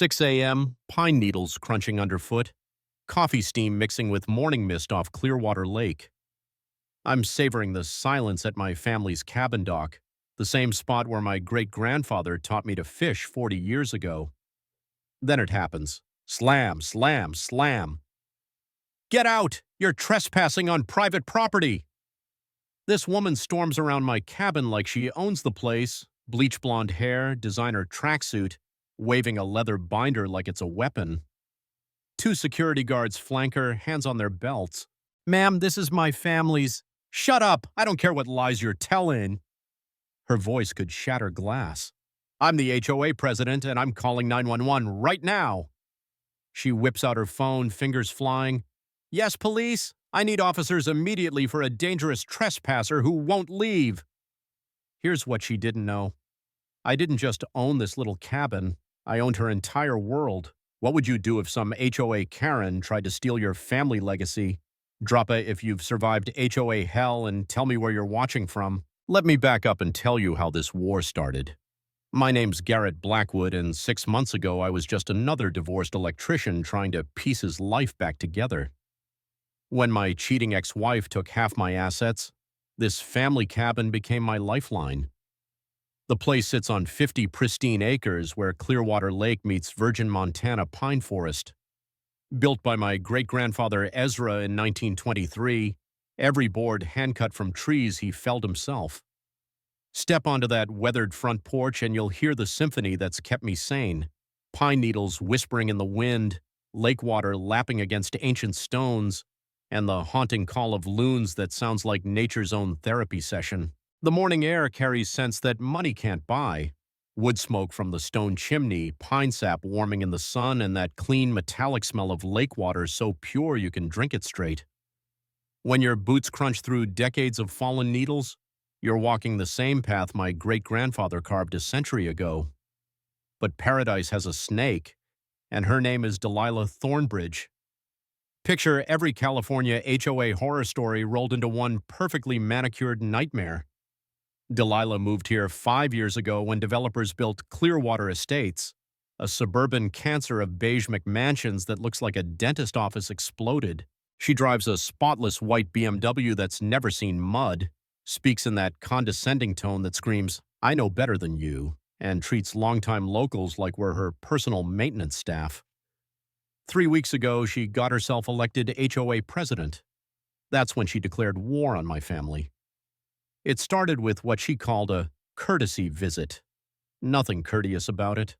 6 a.m., pine needles crunching underfoot, coffee steam mixing with morning mist off Clearwater Lake. I'm savoring the silence at my family's cabin dock, the same spot where my great-grandfather taught me to fish 40 years ago. Then it happens. Slam, slam, slam. Get out! You're trespassing on private property! This woman storms around my cabin like she owns the place, bleach blonde hair, designer tracksuit, waving a leather binder like it's a weapon. Two security guards flank her, hands on their belts. Ma'am, this is my family's. Shut up! I don't care what lies you're telling. Her voice could shatter glass. I'm the HOA president, and I'm calling 911 right now. She whips out her phone, fingers flying. Yes, police? I need officers immediately for a dangerous trespasser who won't leave. Here's what she didn't know. I didn't just own this little cabin. I owned her entire world. What would you do if some HOA Karen tried to steal your family legacy? Drop a if you've survived HOA hell and tell me where you're watching from. Let me back up and tell you how this war started. My name's Garrett Blackwood, and 6 months ago I was just another divorced electrician trying to piece his life back together. When my cheating ex-wife took half my assets, this family cabin became my lifeline. The place sits on 50 pristine acres where Clearwater Lake meets virgin Montana pine forest. Built by my great-grandfather Ezra in 1923, every board hand-cut from trees he felled himself. Step onto that weathered front porch and you'll hear the symphony that's kept me sane. Pine needles whispering in the wind, lake water lapping against ancient stones, and the haunting call of loons that sounds like nature's own therapy session. The morning air carries scents that money can't buy. Wood smoke from the stone chimney, pine sap warming in the sun, and that clean metallic smell of lake water so pure you can drink it straight. When your boots crunch through decades of fallen needles, you're walking the same path my great-grandfather carved a century ago. But paradise has a snake, and her name is Delilah Thornbridge. Picture every California HOA horror story rolled into one perfectly manicured nightmare. Delilah moved here 5 years ago when developers built Clearwater Estates, a suburban cancer of beige McMansions that looks like a dentist office exploded. She drives a spotless white BMW that's never seen mud, speaks in that condescending tone that screams, "I know better than you," and treats longtime locals like we're her personal maintenance staff. 3 weeks ago, she got herself elected HOA president. That's when she declared war on my family. It started with what she called a courtesy visit. Nothing courteous about it.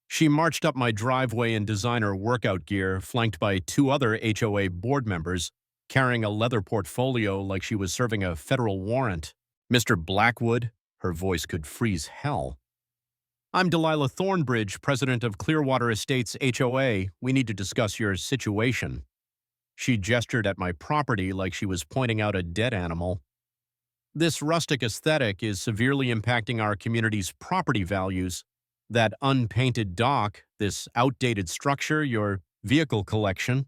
She marched up my driveway in designer workout gear, flanked by 2 other HOA board members, carrying a leather portfolio like she was serving a federal warrant. Mr. Blackwood, her voice could freeze hell. I'm Delilah Thornbridge, president of Clearwater Estates HOA. We need to discuss your situation. She gestured at my property like she was pointing out a dead animal. This rustic aesthetic is severely impacting our community's property values. That unpainted dock, this outdated structure, your vehicle collection.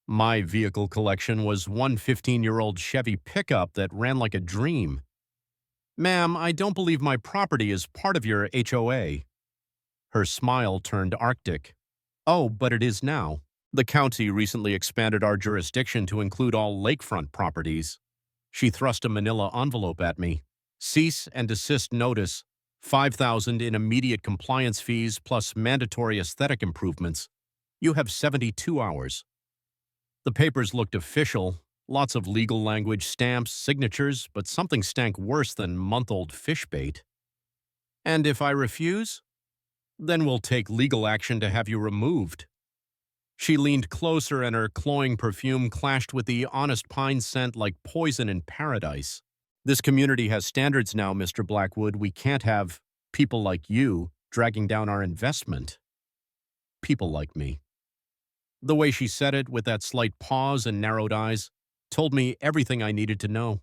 My vehicle collection was one 15-year-old Chevy pickup that ran like a dream. Ma'am, I don't believe my property is part of your HOA. Her smile turned arctic. Oh, but it is now. The county recently expanded our jurisdiction to include all lakefront properties. She thrust a manila envelope at me. Cease and desist notice, $5,000 in immediate compliance fees plus mandatory aesthetic improvements. You have 72 hours. The papers looked official, lots of legal language, stamps, signatures, but something stank worse than month-old fish bait. And if I refuse? Then we'll take legal action to have you removed. She leaned closer and her cloying perfume clashed with the honest pine scent like poison in paradise. This community has standards now, Mr. Blackwood. We can't have people like you dragging down our investment. People like me. The way she said it, with that slight pause and narrowed eyes, told me everything I needed to know.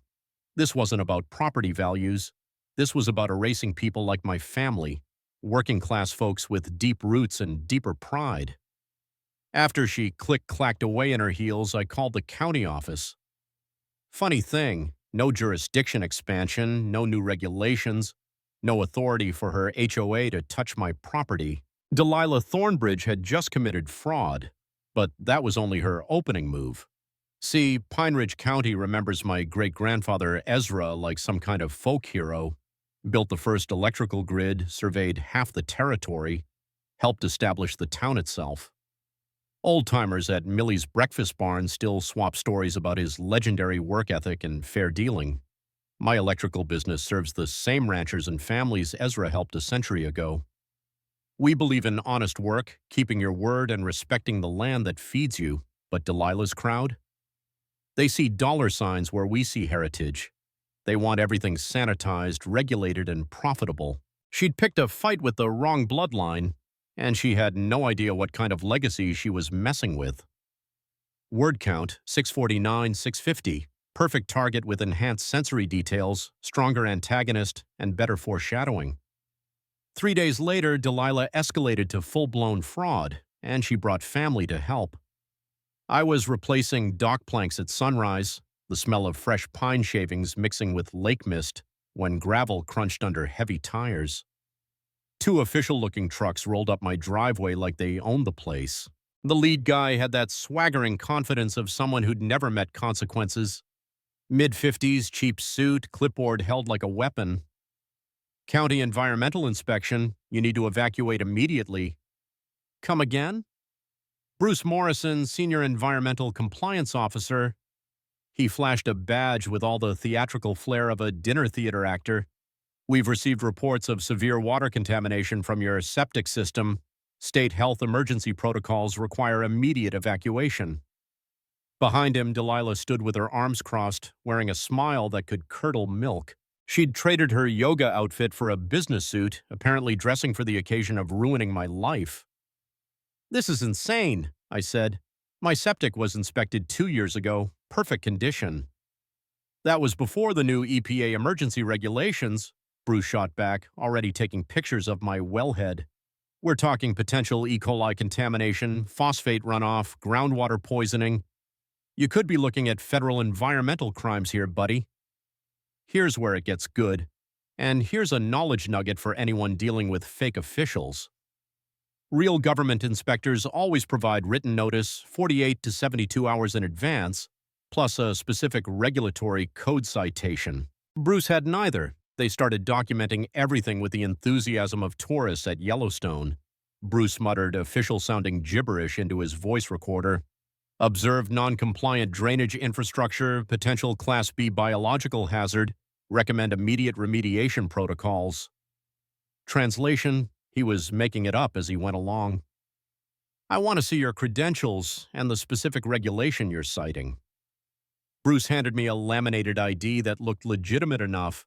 This wasn't about property values. This was about erasing people like my family, working-class folks with deep roots and deeper pride. After she click-clacked away in her heels, I called the county office. Funny thing, no jurisdiction expansion, no new regulations, no authority for her HOA to touch my property. Delilah Thornbridge had just committed fraud, but that was only her opening move. See, Pine Ridge County remembers my great-grandfather Ezra like some kind of folk hero, built the first electrical grid, surveyed half the territory, helped establish the town itself. Old-timers at Millie's Breakfast Barn still swap stories about his legendary work ethic and fair dealing. My electrical business serves the same ranchers and families Ezra helped a century ago. We believe in honest work, keeping your word, and respecting the land that feeds you, but Delilah's crowd? They see dollar signs where we see heritage. They want everything sanitized, regulated, and profitable. She'd picked a fight with the wrong bloodline, and she had no idea what kind of legacy she was messing with. Word count, 649, 650. Perfect target with enhanced sensory details, stronger antagonist, and better foreshadowing. 3 days later, Delilah escalated to full-blown fraud, and she brought family to help. I was replacing dock planks at sunrise, the smell of fresh pine shavings mixing with lake mist when gravel crunched under heavy tires. 2 official-looking trucks rolled up my driveway like they owned the place. The lead guy had that swaggering confidence of someone who'd never met consequences. Mid-50s, cheap suit, clipboard held like a weapon. County environmental inspection, you need to evacuate immediately. Come again? Bruce Morrison, Senior Environmental Compliance Officer. He flashed a badge with all the theatrical flair of a dinner theater actor. We've received reports of severe water contamination from your septic system. State health emergency protocols require immediate evacuation. Behind him, Delilah stood with her arms crossed, wearing a smile that could curdle milk. She'd traded her yoga outfit for a business suit, apparently dressing for the occasion of ruining my life. "This is insane," I said. "My septic was inspected 2 years ago, perfect condition." "That was before the new EPA emergency regulations," Bruce shot back, already taking pictures of my wellhead. "We're talking potential E. coli contamination, phosphate runoff, groundwater poisoning. You could be looking at federal environmental crimes here, buddy." Here's where it gets good. And here's a knowledge nugget for anyone dealing with fake officials. Real government inspectors always provide written notice 48 to 72 hours in advance, plus a specific regulatory code citation. Bruce had neither. They started documenting everything with the enthusiasm of tourists at Yellowstone. Bruce muttered official-sounding gibberish into his voice recorder. Observed non-compliant drainage infrastructure, potential Class B biological hazard, recommend immediate remediation protocols. Translation: he was making it up as he went along. "I want to see your credentials and the specific regulation you're citing." Bruce handed me a laminated ID that looked legitimate enough.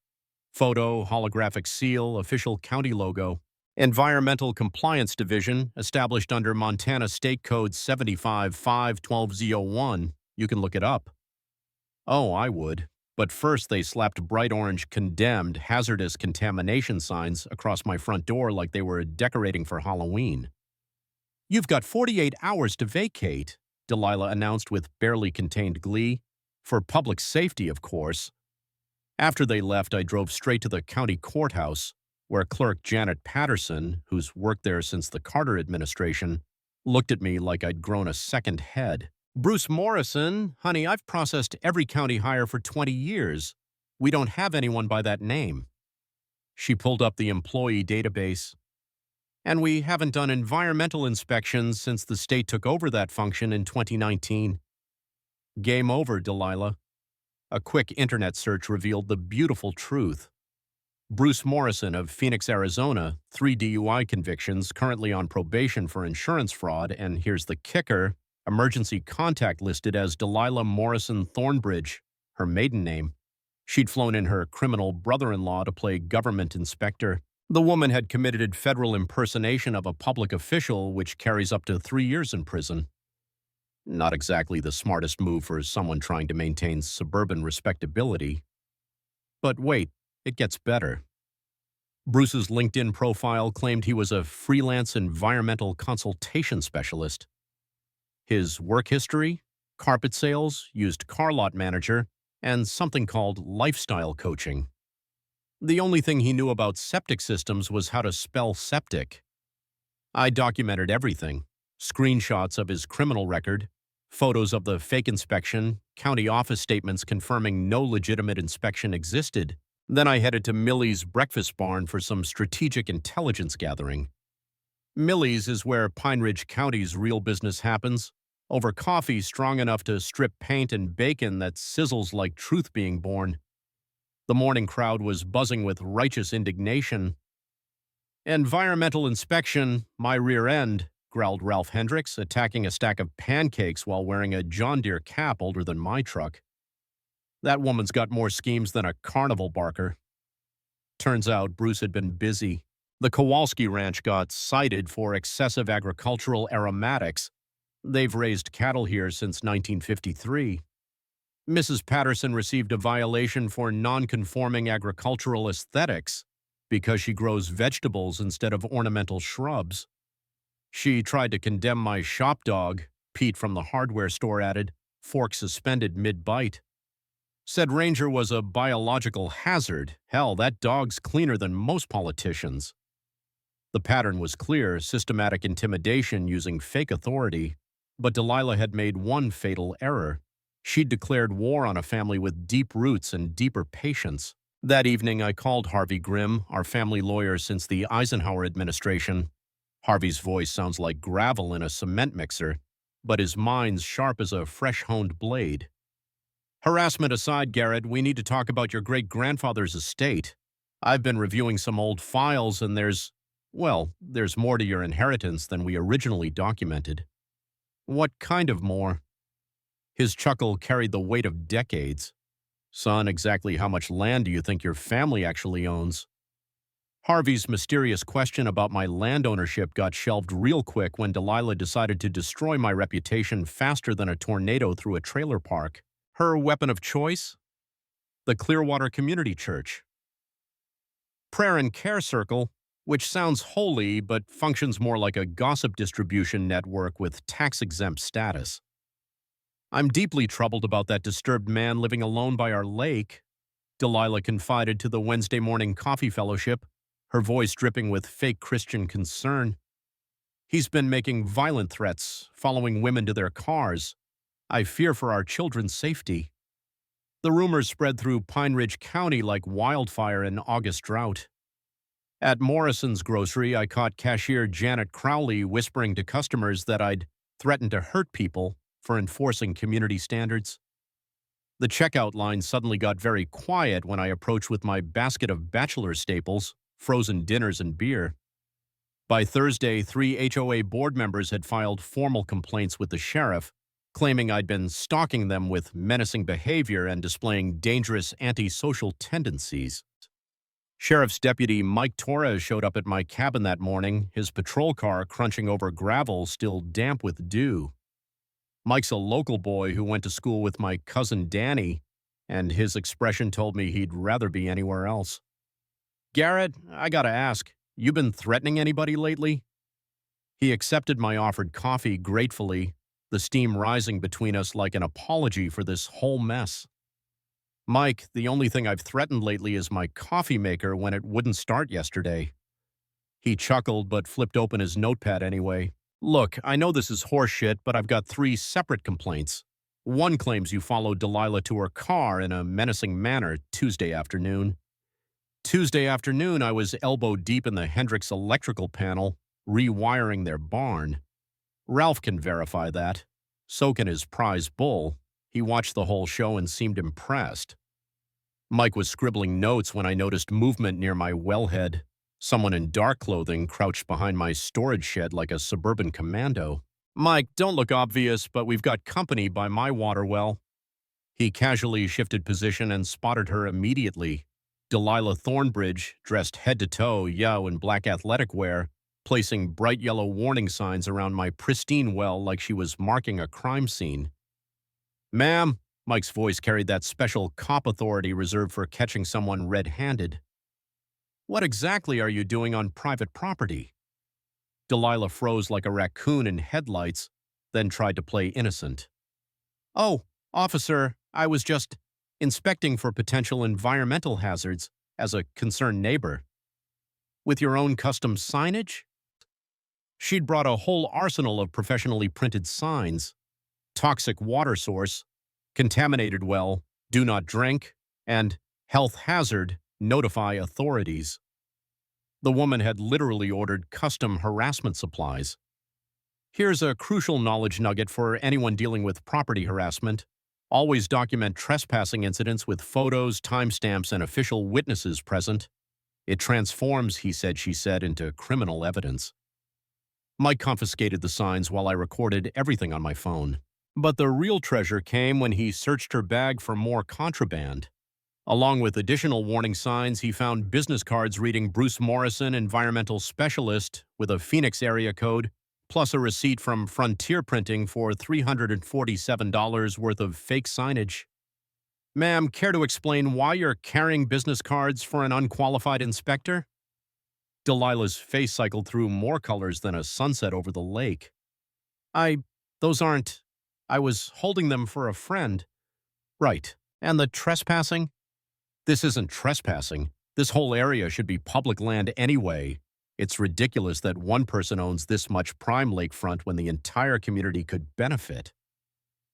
Photo, holographic seal, official county logo. Environmental Compliance Division, established under Montana State Code 75-5-12Z01. You can look it up. Oh, I would. But first they slapped bright orange condemned hazardous contamination signs across my front door like they were decorating for Halloween. "You've got 48 hours to vacate," Delilah announced with barely contained glee. "For public safety, of course." After they left, I drove straight to the county courthouse, where Clerk Janet Patterson, who's worked there since the Carter administration, looked at me like I'd grown a second head. "Bruce Morrison, honey, I've processed every county hire for 20 years. We don't have anyone by that name." She pulled up the employee database. "And we haven't done environmental inspections since the state took over that function in 2019. Game over, Delilah. A quick internet search revealed the beautiful truth. Bruce Morrison of Phoenix, Arizona, 3 DUI convictions, currently on probation for insurance fraud, and here's the kicker, emergency contact listed as Delilah Morrison Thornbridge, her maiden name. She'd flown in her criminal brother-in-law to play government inspector. The woman had committed federal impersonation of a public official, which carries up to 3 years in prison. Not exactly the smartest move for someone trying to maintain suburban respectability. But wait, it gets better. Bruce's LinkedIn profile claimed he was a freelance environmental consultation specialist. His work history: carpet sales, used car lot manager, and something called lifestyle coaching. The only thing he knew about septic systems was how to spell septic. I documented everything: screenshots of his criminal record, photos of the fake inspection, county office statements confirming no legitimate inspection existed. Then I headed to Millie's breakfast barn for some strategic intelligence gathering. Millie's is where Pine Ridge County's real business happens, over coffee strong enough to strip paint and bacon that sizzles like truth being born. The morning crowd was buzzing with righteous indignation. "Environmental inspection, my rear end," growled Ralph Hendricks, attacking a stack of pancakes while wearing a John Deere cap older than my truck. That woman's got more schemes than a carnival barker. Turns out Bruce had been busy. The Kowalski Ranch got cited for excessive agricultural aromatics. They've raised cattle here since 1953. Mrs. Patterson received a violation for non-conforming agricultural aesthetics because she grows vegetables instead of ornamental shrubs. She tried to condemn my shop dog, Pete from the hardware store added, fork suspended mid-bite. Said Ranger was a biological hazard. Hell, that dog's cleaner than most politicians. The pattern was clear: systematic intimidation using fake authority. But Delilah had made one fatal error. She'd declared war on a family with deep roots and deeper patience. That evening, I called Harvey Grimm, our family lawyer since the Eisenhower administration. Harvey's voice sounds like gravel in a cement mixer, but his mind's sharp as a fresh-honed blade. "Harassment aside, Garrett, we need to talk about your great-grandfather's estate. I've been reviewing some old files, and there's more to your inheritance than we originally documented." "What kind of more?" His chuckle carried the weight of decades. "Son, exactly how much land do you think your family actually owns?" Harvey's mysterious question about my land ownership got shelved real quick when Delilah decided to destroy my reputation faster than a tornado through a trailer park. Her weapon of choice? The Clearwater Community Church. Prayer and Care Circle, which sounds holy but functions more like a gossip distribution network with tax-exempt status. "I'm deeply troubled about that disturbed man living alone by our lake," Delilah confided to the Wednesday morning coffee fellowship, her voice dripping with fake Christian concern. "He's been making violent threats, following women to their cars. I fear for our children's safety." The rumors spread through Pine Ridge County like wildfire in August drought. At Morrison's grocery, I caught cashier Janet Crowley whispering to customers that I'd threatened to hurt people for enforcing community standards. The checkout line suddenly got very quiet when I approached with my basket of bachelor staples, frozen dinners, and beer. By Thursday, 3 HOA board members had filed formal complaints with the sheriff, claiming I'd been stalking them with menacing behavior and displaying dangerous antisocial tendencies. Sheriff's Deputy Mike Torres showed up at my cabin that morning, his patrol car crunching over gravel still damp with dew. Mike's a local boy who went to school with my cousin Danny, and his expression told me he'd rather be anywhere else. "Garrett, I gotta ask, you been threatening anybody lately?" He accepted my offered coffee gratefully, the steam rising between us like an apology for this whole mess. "Mike, the only thing I've threatened lately is my coffee maker when it wouldn't start yesterday." He chuckled but flipped open his notepad anyway. "Look, I know this is horseshit, but I've got 3 separate complaints. One claims you followed Delilah to her car in a menacing manner Tuesday afternoon. Tuesday afternoon, I was elbow deep in the Hendricks electrical panel, rewiring their barn. Ralph can verify that. So can his prize bull. He watched the whole show and seemed impressed. Mike was scribbling notes when I noticed movement near my wellhead. Someone in dark clothing crouched behind my storage shed like a suburban commando. "Mike, don't look obvious, but we've got company by my water well." He casually shifted position and spotted her immediately. Delilah Thornbridge, dressed head to toe, in black athletic wear, placing bright yellow warning signs around my pristine well like she was marking a crime scene. "Ma'am," Mike's voice carried that special cop authority reserved for catching someone red-handed. "What exactly are you doing on private property?" Delilah froze like a raccoon in headlights, then tried to play innocent. "Oh, officer, I was just inspecting for potential environmental hazards as a concerned neighbor." "With your own custom signage?" She'd brought a whole arsenal of professionally printed signs: toxic water source, contaminated well, do not drink, and health hazard, notify authorities. The woman had literally ordered custom harassment supplies. Here's a crucial knowledge nugget for anyone dealing with property harassment. Always document trespassing incidents with photos, timestamps, and official witnesses present. It transforms, he said, she said, into criminal evidence. Mike confiscated the signs while I recorded everything on my phone. But the real treasure came when he searched her bag for more contraband. Along with additional warning signs, he found business cards reading Bruce Morrison, environmental specialist, with a Phoenix area code, plus a receipt from Frontier Printing for $347 worth of fake signage. Ma'am, care to explain why you're carrying business cards for an unqualified inspector? Delilah's face cycled through more colors than a sunset over the lake. Those aren't. I was holding them for a friend. Right. And the trespassing? This isn't trespassing. This whole area should be public land anyway. It's ridiculous that one person owns this much prime lakefront when the entire community could benefit.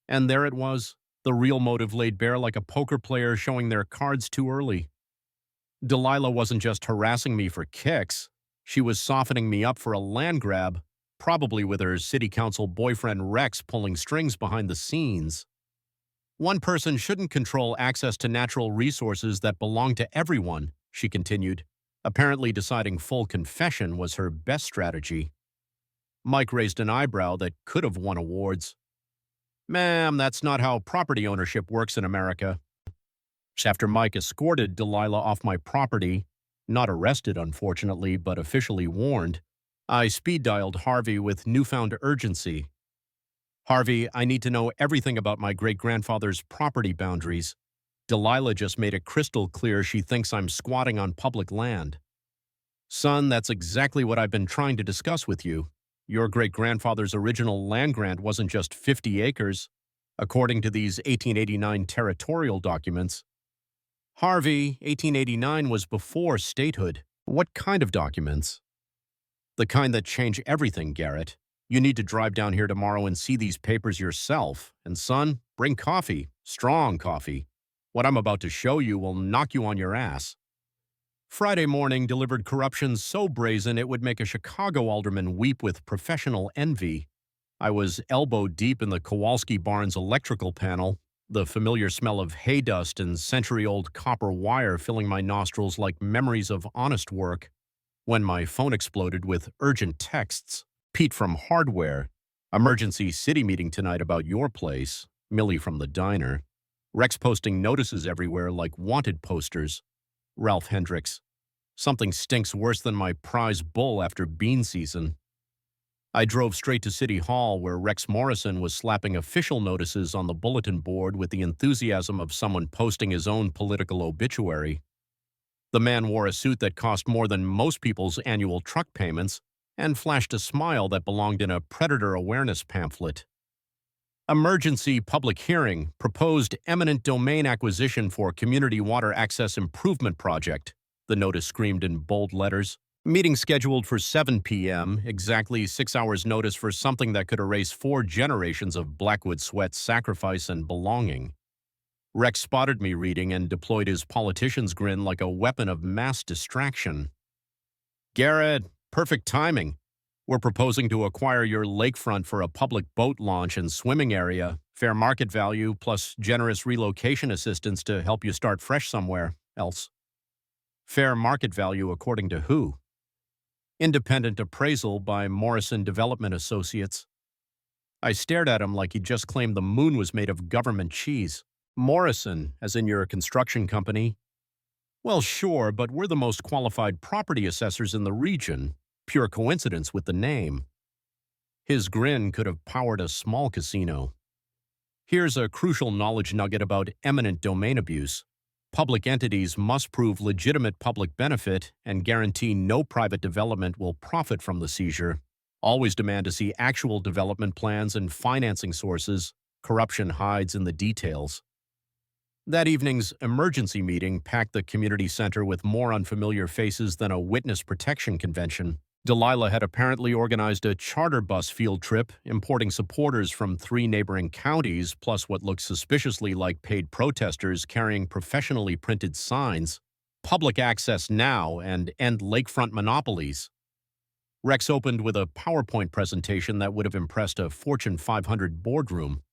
And there it was, the real motive laid bare like a poker player showing their cards too early. Delilah wasn't just harassing me for kicks. She was softening me up for a land grab, probably with her city council boyfriend Rex pulling strings behind the scenes. One person shouldn't control access to natural resources that belong to everyone, she continued, apparently deciding full confession was her best strategy. Mike raised an eyebrow that could have won awards. Ma'am, that's not how property ownership works in America. After Mike escorted Delilah off my property, not arrested unfortunately, but officially warned, I speed-dialed Harvey with newfound urgency. Harvey, I need to know everything about my great-grandfather's property boundaries. Delilah just made it crystal clear she thinks I'm squatting on public land. Son, that's exactly what I've been trying to discuss with you. Your great-grandfather's original land grant wasn't just 50 acres, according to these 1889 territorial documents. Harvey, 1889 was before statehood. What kind of documents? The kind that change everything, Garrett. You need to drive down here tomorrow and see these papers yourself. And son, bring coffee, strong coffee. What I'm about to show you will knock you on your ass. Friday morning delivered corruption so brazen it would make a Chicago alderman weep with professional envy. I was elbow deep in the Kowalski Barnes electrical panel, the familiar smell of hay dust and century-old copper wire filling my nostrils like memories of honest work, when my phone exploded with urgent texts. Pete from Hardware. Emergency city meeting tonight about your place. Millie from the diner. Rex posting notices everywhere like wanted posters. Ralph Hendricks. Something stinks worse than my prize bull after bean season. I drove straight to City Hall where Rex Morrison was slapping official notices on the bulletin board with the enthusiasm of someone posting his own political obituary. The man wore a suit that cost more than most people's annual truck payments and flashed a smile that belonged in a predator awareness pamphlet. Emergency public hearing, proposed eminent domain acquisition for community water access improvement project, the notice screamed in bold letters. Meeting scheduled for 7 p.m., exactly 6 hours notice for something that could erase 4 generations of Blackwood sweat, sacrifice, and belonging. Rex spotted me reading and deployed his politician's grin like a weapon of mass distraction. Garrett, perfect timing. We're proposing to acquire your lakefront for a public boat launch and swimming area, fair market value, plus generous relocation assistance to help you start fresh somewhere else. Fair market value according to who? Independent appraisal by Morrison Development Associates. I stared at him like he just claimed the moon was made of government cheese. Morrison, as in your construction company? Well, sure, but we're the most qualified property assessors in the region. Pure coincidence with the name. His grin could have powered a small casino. Here's a crucial knowledge nugget about eminent domain abuse. Public entities must prove legitimate public benefit and guarantee no private development will profit from the seizure. Always demand to see actual development plans and financing sources. Corruption hides in the details. That evening's emergency meeting packed the community center with more unfamiliar faces than a witness protection convention. Delilah had apparently organized a charter bus field trip, importing supporters from 3 neighboring counties, plus what looked suspiciously like paid protesters carrying professionally printed signs, "Public access now and end lakefront monopolies." Rex opened with a PowerPoint presentation that would have impressed a Fortune 500 boardroom.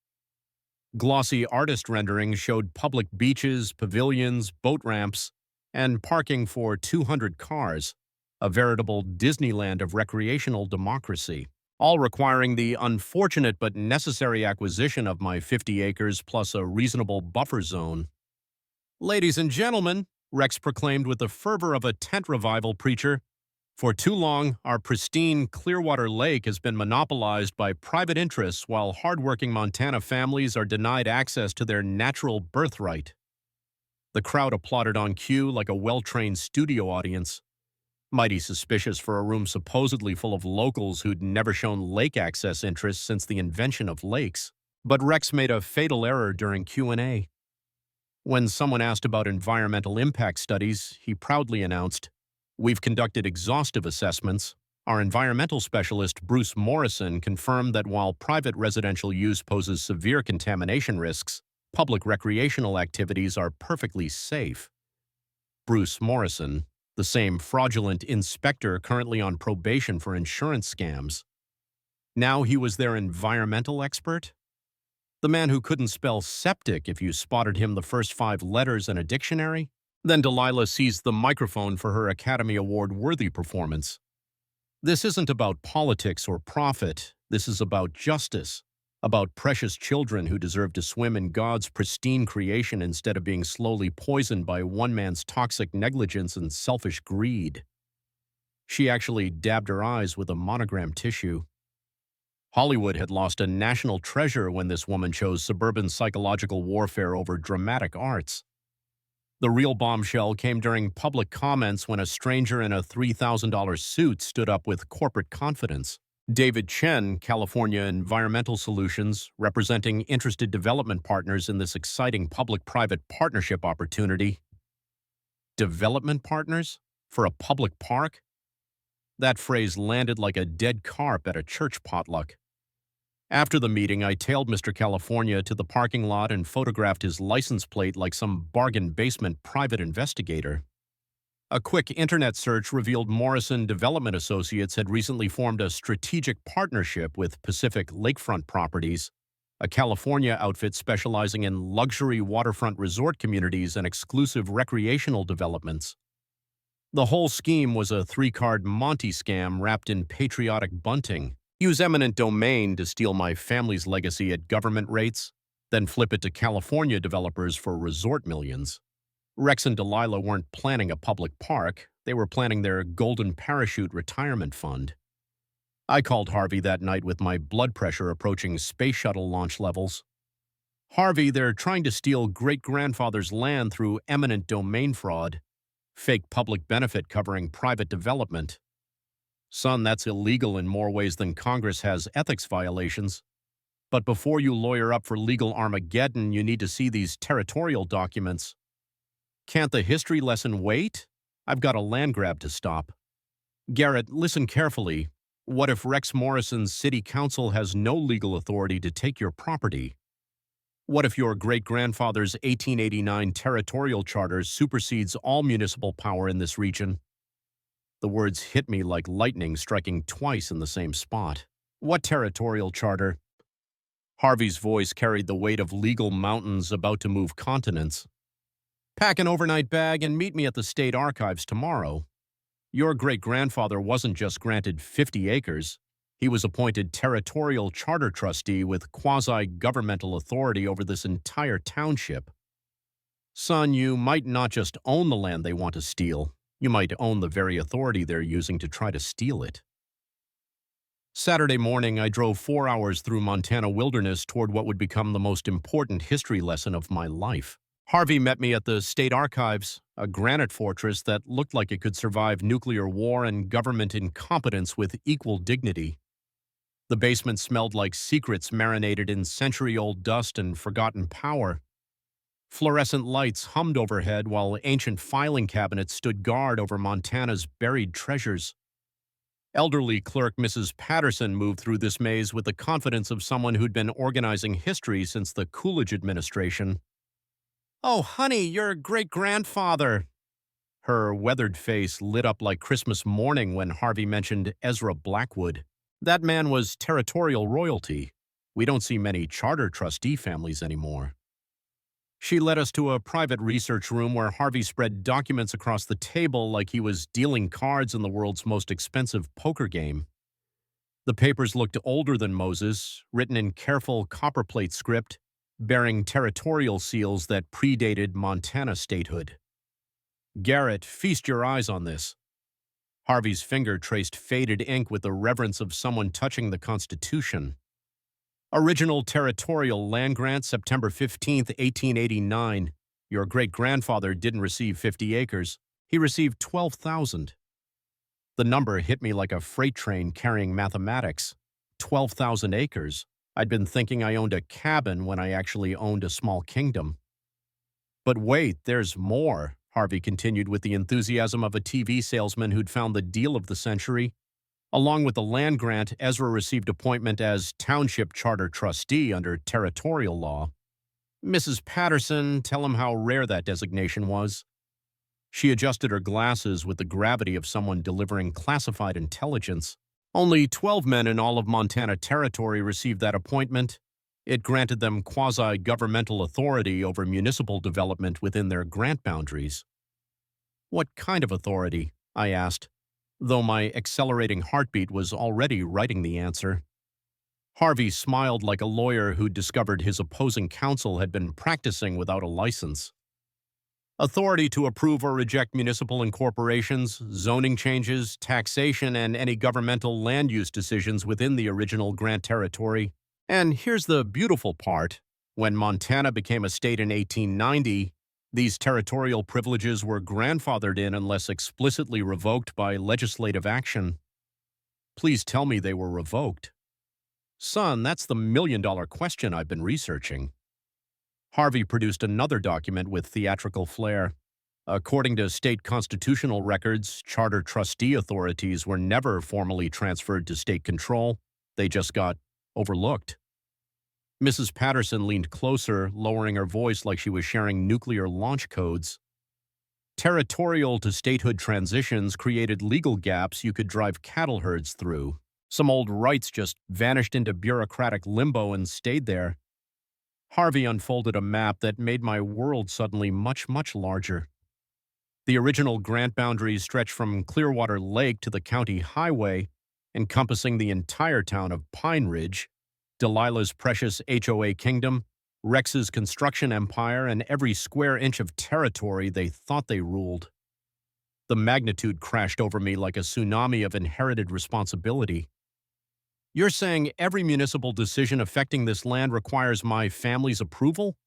Glossy artist renderings showed public beaches, pavilions, boat ramps, and parking for 200 cars, a veritable Disneyland of recreational democracy, all requiring the unfortunate but necessary acquisition of my 50 acres plus a reasonable buffer zone. "Ladies and gentlemen," Rex proclaimed with the fervor of a tent revival preacher, "for too long, our pristine Clearwater Lake has been monopolized by private interests while hardworking Montana families are denied access to their natural birthright." The crowd applauded on cue like a well-trained studio audience, mighty suspicious for a room supposedly full of locals who'd never shown lake access interest since the invention of lakes. But Rex made a fatal error during Q&A. When someone asked about environmental impact studies, he proudly announced, "We've conducted exhaustive assessments. Our environmental specialist, Bruce Morrison, confirmed that while private residential use poses severe contamination risks, public recreational activities are perfectly safe." Bruce Morrison, the same fraudulent inspector currently on probation for insurance scams. Now he was their environmental expert? The man who couldn't spell septic if you spotted him the first 5 letters in a dictionary? Then Delilah seized the microphone for her Academy Award-worthy performance. "This isn't about politics or profit. This is about justice, about precious children who deserve to swim in God's pristine creation instead of being slowly poisoned by one man's toxic negligence and selfish greed." She actually dabbed her eyes with a monogram tissue. Hollywood had lost a national treasure when this woman chose suburban psychological warfare over dramatic arts. The real bombshell came during public comments when a stranger in a $3,000 suit stood up with corporate confidence. David Chen, California Environmental Solutions, representing interested development partners in this exciting public-private partnership opportunity. Development partners? For a public park? That phrase landed like a dead carp at a church potluck. After the meeting, I tailed Mr. California to the parking lot and photographed his license plate like some bargain basement private investigator. A quick internet search revealed Morrison Development Associates had recently formed a strategic partnership with Pacific Lakefront Properties, a California outfit specializing in luxury waterfront resort communities and exclusive recreational developments. The whole scheme was a 3-card Monty scam wrapped in patriotic bunting. Use eminent domain to steal my family's legacy at government rates, then flip it to California developers for resort millions. Rex and Delilah weren't planning a public park. They were planning their golden parachute retirement fund. I called Harvey that night with my blood pressure approaching space shuttle launch levels. "Harvey, they're trying to steal great-grandfather's land through eminent domain fraud. Fake public benefit covering private development. Son, that's illegal in more ways than Congress has ethics violations. But before you lawyer up for legal Armageddon, you need to see these territorial documents." "Can't the history lesson wait? I've got a land grab to stop." "Garrett, listen carefully. What if Rex Morrison's city council has no legal authority to take your property? What if your great-grandfather's 1889 territorial charter supersedes all municipal power in this region?" The words hit me like lightning striking twice in the same spot. "What territorial charter?" Harvey's voice carried the weight of legal mountains about to move continents. "Pack an overnight bag and meet me at the state archives tomorrow. Your great-grandfather wasn't just granted 50 acres. He was appointed territorial charter trustee with quasi-governmental authority over this entire township. Son, you might not just own the land they want to steal. You might own the very authority they're using to try to steal it." Saturday morning, I drove 4 hours through Montana wilderness toward what would become the most important history lesson of my life. Harvey met me at the state archives, a granite fortress that looked like it could survive nuclear war and government incompetence with equal dignity. The basement smelled like secrets marinated in century-old dust and forgotten power. Fluorescent lights hummed overhead while ancient filing cabinets stood guard over Montana's buried treasures. Elderly clerk Mrs. Patterson moved through this maze with the confidence of someone who'd been organizing history since the Coolidge administration. "Oh, honey, your great-grandfather." Her weathered face lit up like Christmas morning when Harvey mentioned Ezra Blackwood. That man was territorial royalty. We don't see many charter trustee families anymore. She led us to a private research room where Harvey spread documents across the table like he was dealing cards in the world's most expensive poker game. The papers looked older than Moses, written in careful copperplate script, bearing territorial seals that predated Montana statehood. "Garrett, feast your eyes on this." Harvey's finger traced faded ink with the reverence of someone touching the Constitution. "Original territorial land grant, September 15th, 1889. Your great-grandfather didn't receive 50 acres. He received 12,000. The number hit me like a freight train carrying mathematics. 12,000 acres. I'd been thinking I owned a cabin when I actually owned a small kingdom. "But wait, there's more," Harvey continued with the enthusiasm of a TV salesman who'd found the deal of the century. "Along with the land grant, Ezra received appointment as township charter trustee under territorial law. Mrs. Patterson, tell him how rare that designation was." She adjusted her glasses with the gravity of someone delivering classified intelligence. "Only 12 men in all of Montana Territory received that appointment. It granted them quasi-governmental authority over municipal development within their grant boundaries." "What kind of authority?" I asked, though my accelerating heartbeat was already writing the answer. Harvey smiled like a lawyer who discovered his opposing counsel had been practicing without a license. "Authority to approve or reject municipal incorporations, zoning changes, taxation, and any governmental land use decisions within the original grant territory. And here's the beautiful part. When Montana became a state in 1890, these territorial privileges were grandfathered in unless explicitly revoked by legislative action." "Please tell me they were revoked." "Son, that's the million-dollar question I've been researching." Harvey produced another document with theatrical flair. According to state constitutional records, charter trustee authorities were never formally transferred to state control. They just got overlooked. Mrs. Patterson leaned closer, lowering her voice like she was sharing nuclear launch codes. "Territorial to statehood transitions created legal gaps you could drive cattle herds through. Some old rights just vanished into bureaucratic limbo and stayed there." Harvey unfolded a map that made my world suddenly much, much larger. The original grant boundaries stretched from Clearwater Lake to the county highway, encompassing the entire town of Pine Ridge, Delilah's precious HOA kingdom, Rex's construction empire, and every square inch of territory they thought they ruled. The magnitude crashed over me like a tsunami of inherited responsibility. "You're saying every municipal decision affecting this land requires my family's approval?"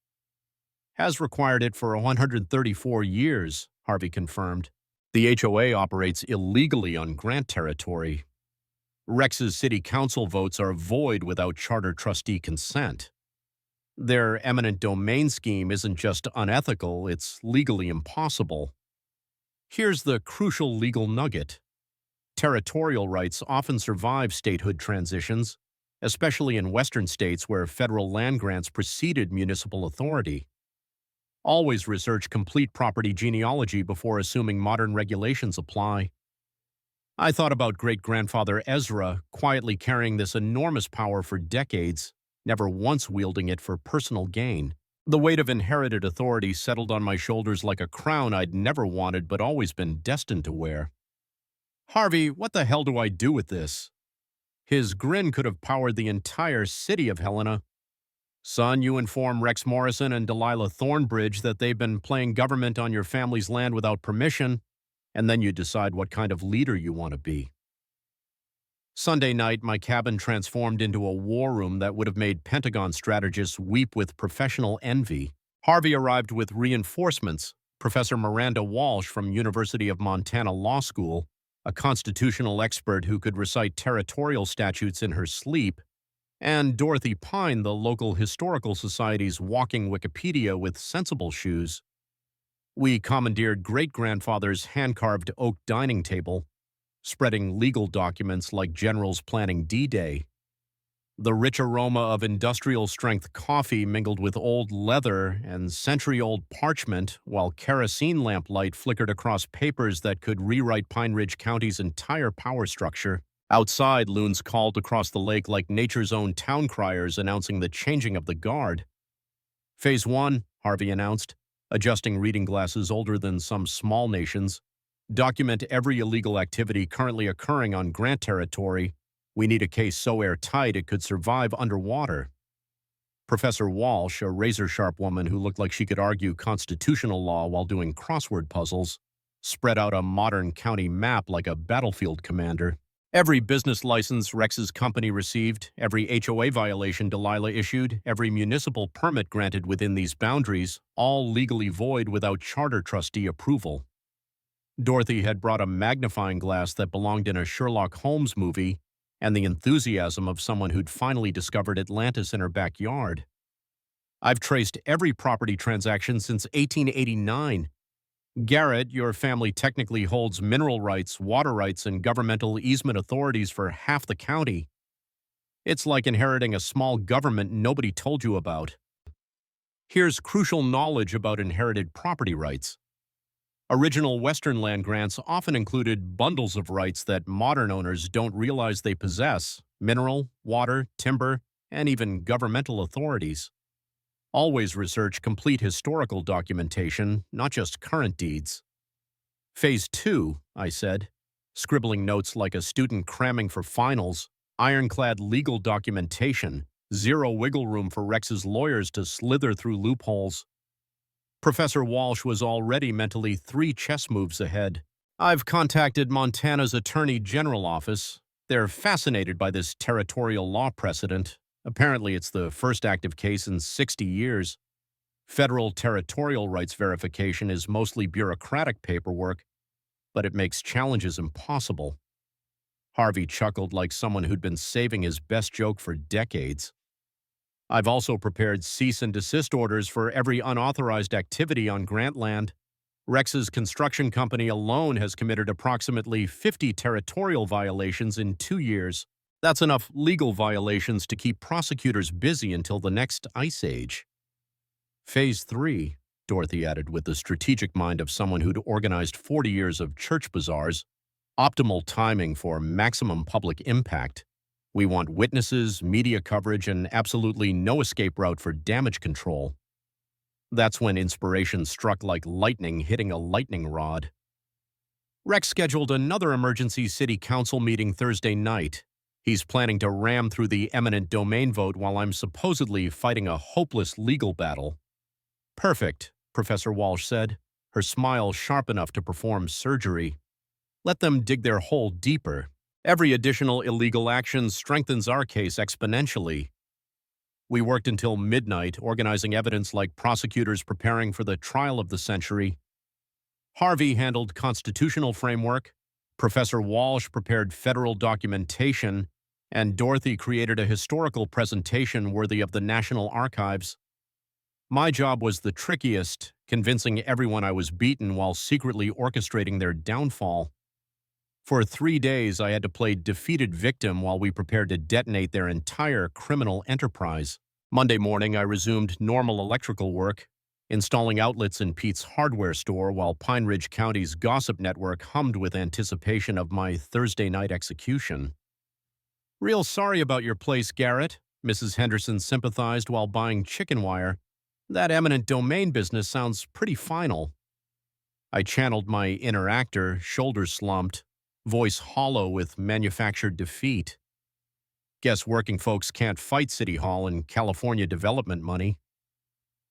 "Has required it for 134 years, Harvey confirmed. "The HOA operates illegally on grant territory. Rex's city council votes are void without charter trustee consent. Their eminent domain scheme isn't just unethical, it's legally impossible. Here's the crucial legal nugget. Territorial rights often survive statehood transitions, especially in western states where federal land grants preceded municipal authority. Always research complete property genealogy before assuming modern regulations apply." I thought about great-grandfather Ezra quietly carrying this enormous power for decades, never once wielding it for personal gain. The weight of inherited authority settled on my shoulders like a crown I'd never wanted but always been destined to wear. "Harvey, what the hell do I do with this?" His grin could have powered the entire city of Helena. "Son, you inform Rex Morrison and Delilah Thornbridge that they've been playing government on your family's land without permission, and then you decide what kind of leader you want to be." Sunday night, my cabin transformed into a war room that would have made Pentagon strategists weep with professional envy. Harvey arrived with reinforcements: Professor Miranda Walsh from University of Montana Law School, a constitutional expert who could recite territorial statutes in her sleep, and Dorothy Pine, the local historical society's walking Wikipedia with sensible shoes. We commandeered great-grandfather's hand-carved oak dining table. spreading legal documents like generals planning D-Day. The rich aroma of industrial-strength coffee mingled with old leather and century-old parchment, while kerosene lamp light flickered across papers that could rewrite Pine Ridge County's entire power structure. Outside, loons called across the lake like nature's own town criers announcing the changing of the guard. Phase 1, Harvey announced, adjusting reading glasses older than some small nations. Document every illegal activity currently occurring on grant territory. We need a case so airtight it could survive underwater. Professor Walsh, a razor-sharp woman who looked like she could argue constitutional law while doing crossword puzzles, spread out a modern county map like a battlefield commander. Every business license Rex's company received, every HOA violation Delilah issued, every municipal permit granted within these boundaries, all legally void without charter trustee approval. Dorothy had brought a magnifying glass that belonged in a Sherlock Holmes movie and the enthusiasm of someone who'd finally discovered Atlantis in her backyard. I've traced every property transaction since 1889. Garrett, your family technically holds mineral rights, water rights, and governmental easement authorities for half the county. It's like inheriting a small government nobody told you about. Here's crucial knowledge about inherited property rights. Original Western land grants often included bundles of rights that modern owners don't realize they possess: mineral, water, timber, and even governmental authorities. Always research complete historical documentation, not just current deeds. Phase 2, I said, scribbling notes like a student cramming for finals, ironclad legal documentation, zero wiggle room for Rex's lawyers to slither through loopholes. Professor Walsh was already mentally 3 chess moves ahead. I've contacted Montana's Attorney General office. They're fascinated by this territorial law precedent. Apparently, it's the first active case in 60 years. Federal territorial rights verification is mostly bureaucratic paperwork, but it makes challenges impossible. Harvey chuckled like someone who'd been saving his best joke for decades. I've also prepared cease and desist orders for every unauthorized activity on grant land. Rex's construction company alone has committed approximately 50 territorial violations in 2 years. That's enough legal violations to keep prosecutors busy until the next ice age. Phase 3, Dorothy added with the strategic mind of someone who'd organized 40 years of church bazaars. Optimal timing for maximum public impact. We want witnesses, media coverage, and absolutely no escape route for damage control. That's when inspiration struck like lightning hitting a lightning rod. Rex scheduled another emergency city council meeting Thursday night. He's planning to ram through the eminent domain vote while I'm supposedly fighting a hopeless legal battle. Perfect, Professor Walsh said, her smile sharp enough to perform surgery. Let them dig their hole deeper. Every additional illegal action strengthens our case exponentially. We worked until midnight, organizing evidence like prosecutors preparing for the trial of the century. Harvey handled constitutional framework, Professor Walsh prepared federal documentation, and Dorothy created a historical presentation worthy of the National Archives. My job was the trickiest, convincing everyone I was beaten while secretly orchestrating their downfall. For 3 days, I had to play defeated victim while we prepared to detonate their entire criminal enterprise. Monday morning, I resumed normal electrical work, installing outlets in Pete's hardware store while Pine Ridge County's gossip network hummed with anticipation of my Thursday night execution. "Real sorry about your place, Garrett," Mrs. Henderson sympathized while buying chicken wire. "That eminent domain business sounds pretty final." I channeled my inner actor, shoulders slumped, voice hollow with manufactured defeat. Guess working folks can't fight City Hall and California development money.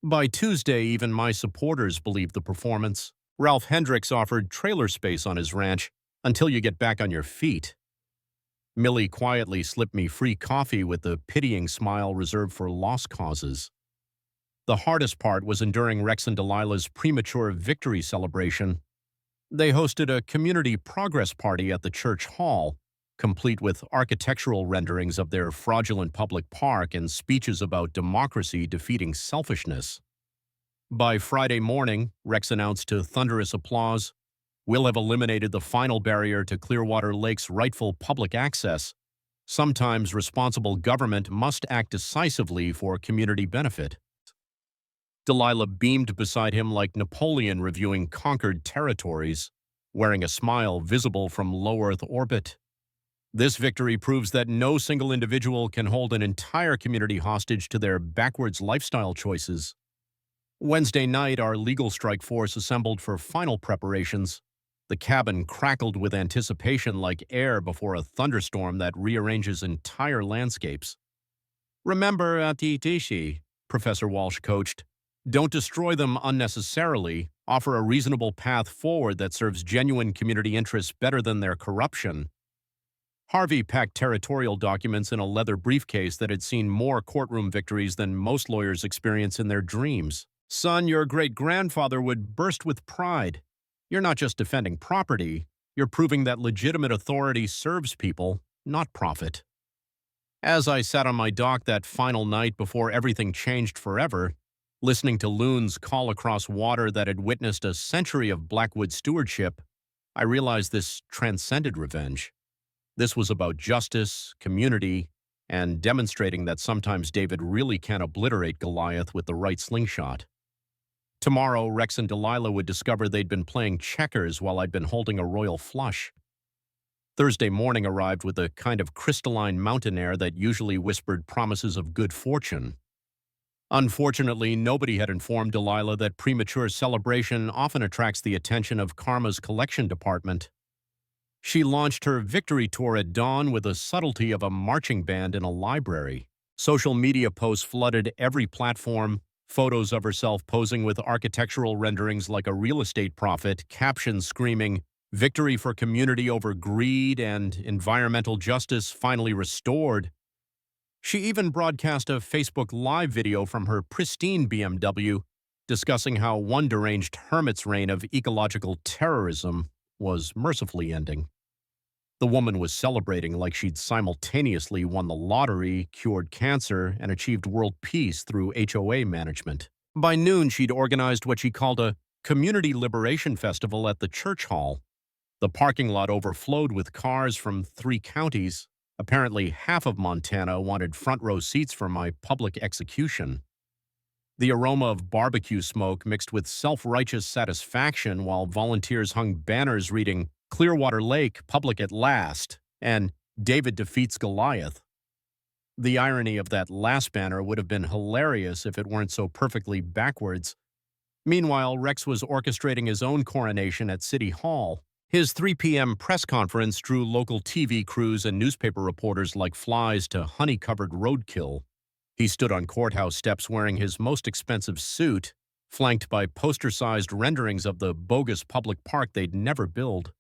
By Tuesday, even my supporters believed the performance. Ralph Hendricks offered trailer space on his ranch until you get back on your feet. Millie quietly slipped me free coffee with the pitying smile reserved for lost causes. The hardest part was enduring Rex and Delilah's premature victory celebration. They hosted a community progress party at the church hall, complete with architectural renderings of their fraudulent public park and speeches about democracy defeating selfishness. By Friday morning, Rex announced to thunderous applause, We'll have eliminated the final barrier to Clearwater Lake's rightful public access. Sometimes responsible government must act decisively for community benefit. Delilah beamed beside him like Napoleon reviewing conquered territories, wearing a smile visible from low Earth orbit. This victory proves that no single individual can hold an entire community hostage to their backwards lifestyle choices. Wednesday night, our legal strike force assembled for final preparations. The cabin crackled with anticipation like air before a thunderstorm that rearranges entire landscapes. Remember, Atitishi, Professor Walsh coached, don't destroy them unnecessarily. Offer a reasonable path forward that serves genuine community interests better than their corruption. Harvey packed territorial documents in a leather briefcase that had seen more courtroom victories than most lawyers experience in their dreams. Son, your great-grandfather would burst with pride. You're not just defending property, you're proving that legitimate authority serves people, not profit. As I sat on my dock that final night before everything changed forever, listening to loons call across water that had witnessed a century of Blackwood stewardship, I realized this transcended revenge. This was about justice, community, and demonstrating that sometimes David really can obliterate Goliath with the right slingshot. Tomorrow, Rex and Delilah would discover they'd been playing checkers while I'd been holding a royal flush. Thursday morning arrived with a kind of crystalline mountain air that usually whispered promises of good fortune. Unfortunately, nobody had informed Delilah that premature celebration often attracts the attention of Karma's collection department. She launched her victory tour at dawn with the subtlety of a marching band in a library. Social media posts flooded every platform, photos of herself posing with architectural renderings like a real estate prophet, captions screaming, "Victory for community over greed," and "Environmental justice finally restored." She even broadcast a Facebook Live video from her pristine BMW, discussing how one deranged hermit's reign of ecological terrorism was mercifully ending. The woman was celebrating like she'd simultaneously won the lottery, cured cancer, and achieved world peace through HOA management. By noon, she'd organized what she called a community liberation festival at the church hall. The parking lot overflowed with cars from 3 counties. Apparently, half of Montana wanted front row seats for my public execution. The aroma of barbecue smoke mixed with self-righteous satisfaction while volunteers hung banners reading "Clearwater Lake, public at last," and "David defeats Goliath." The irony of that last banner would have been hilarious if it weren't so perfectly backwards. Meanwhile, Rex was orchestrating his own coronation at City Hall. His 3 p.m. press conference drew local TV crews and newspaper reporters like flies to honey-covered roadkill. He stood on courthouse steps wearing his most expensive suit, flanked by poster-sized renderings of the bogus public park they'd never build.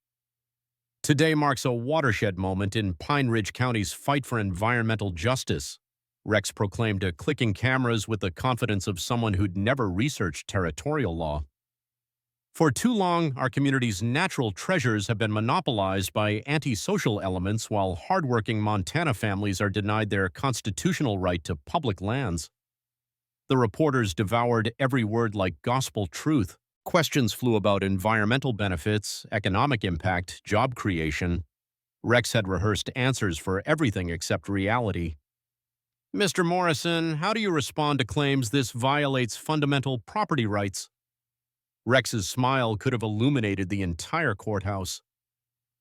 Today marks a watershed moment in Pine Ridge County's fight for environmental justice, Rex proclaimed to clicking cameras with the confidence of someone who'd never researched territorial law. For too long, our community's natural treasures have been monopolized by antisocial elements while hardworking Montana families are denied their constitutional right to public lands. The reporters devoured every word like gospel truth. Questions flew about environmental benefits, economic impact, job creation. Rex had rehearsed answers for everything except reality. "Mr. Morrison, how do you respond to claims this violates fundamental property rights?" Rex's smile could have illuminated the entire courthouse.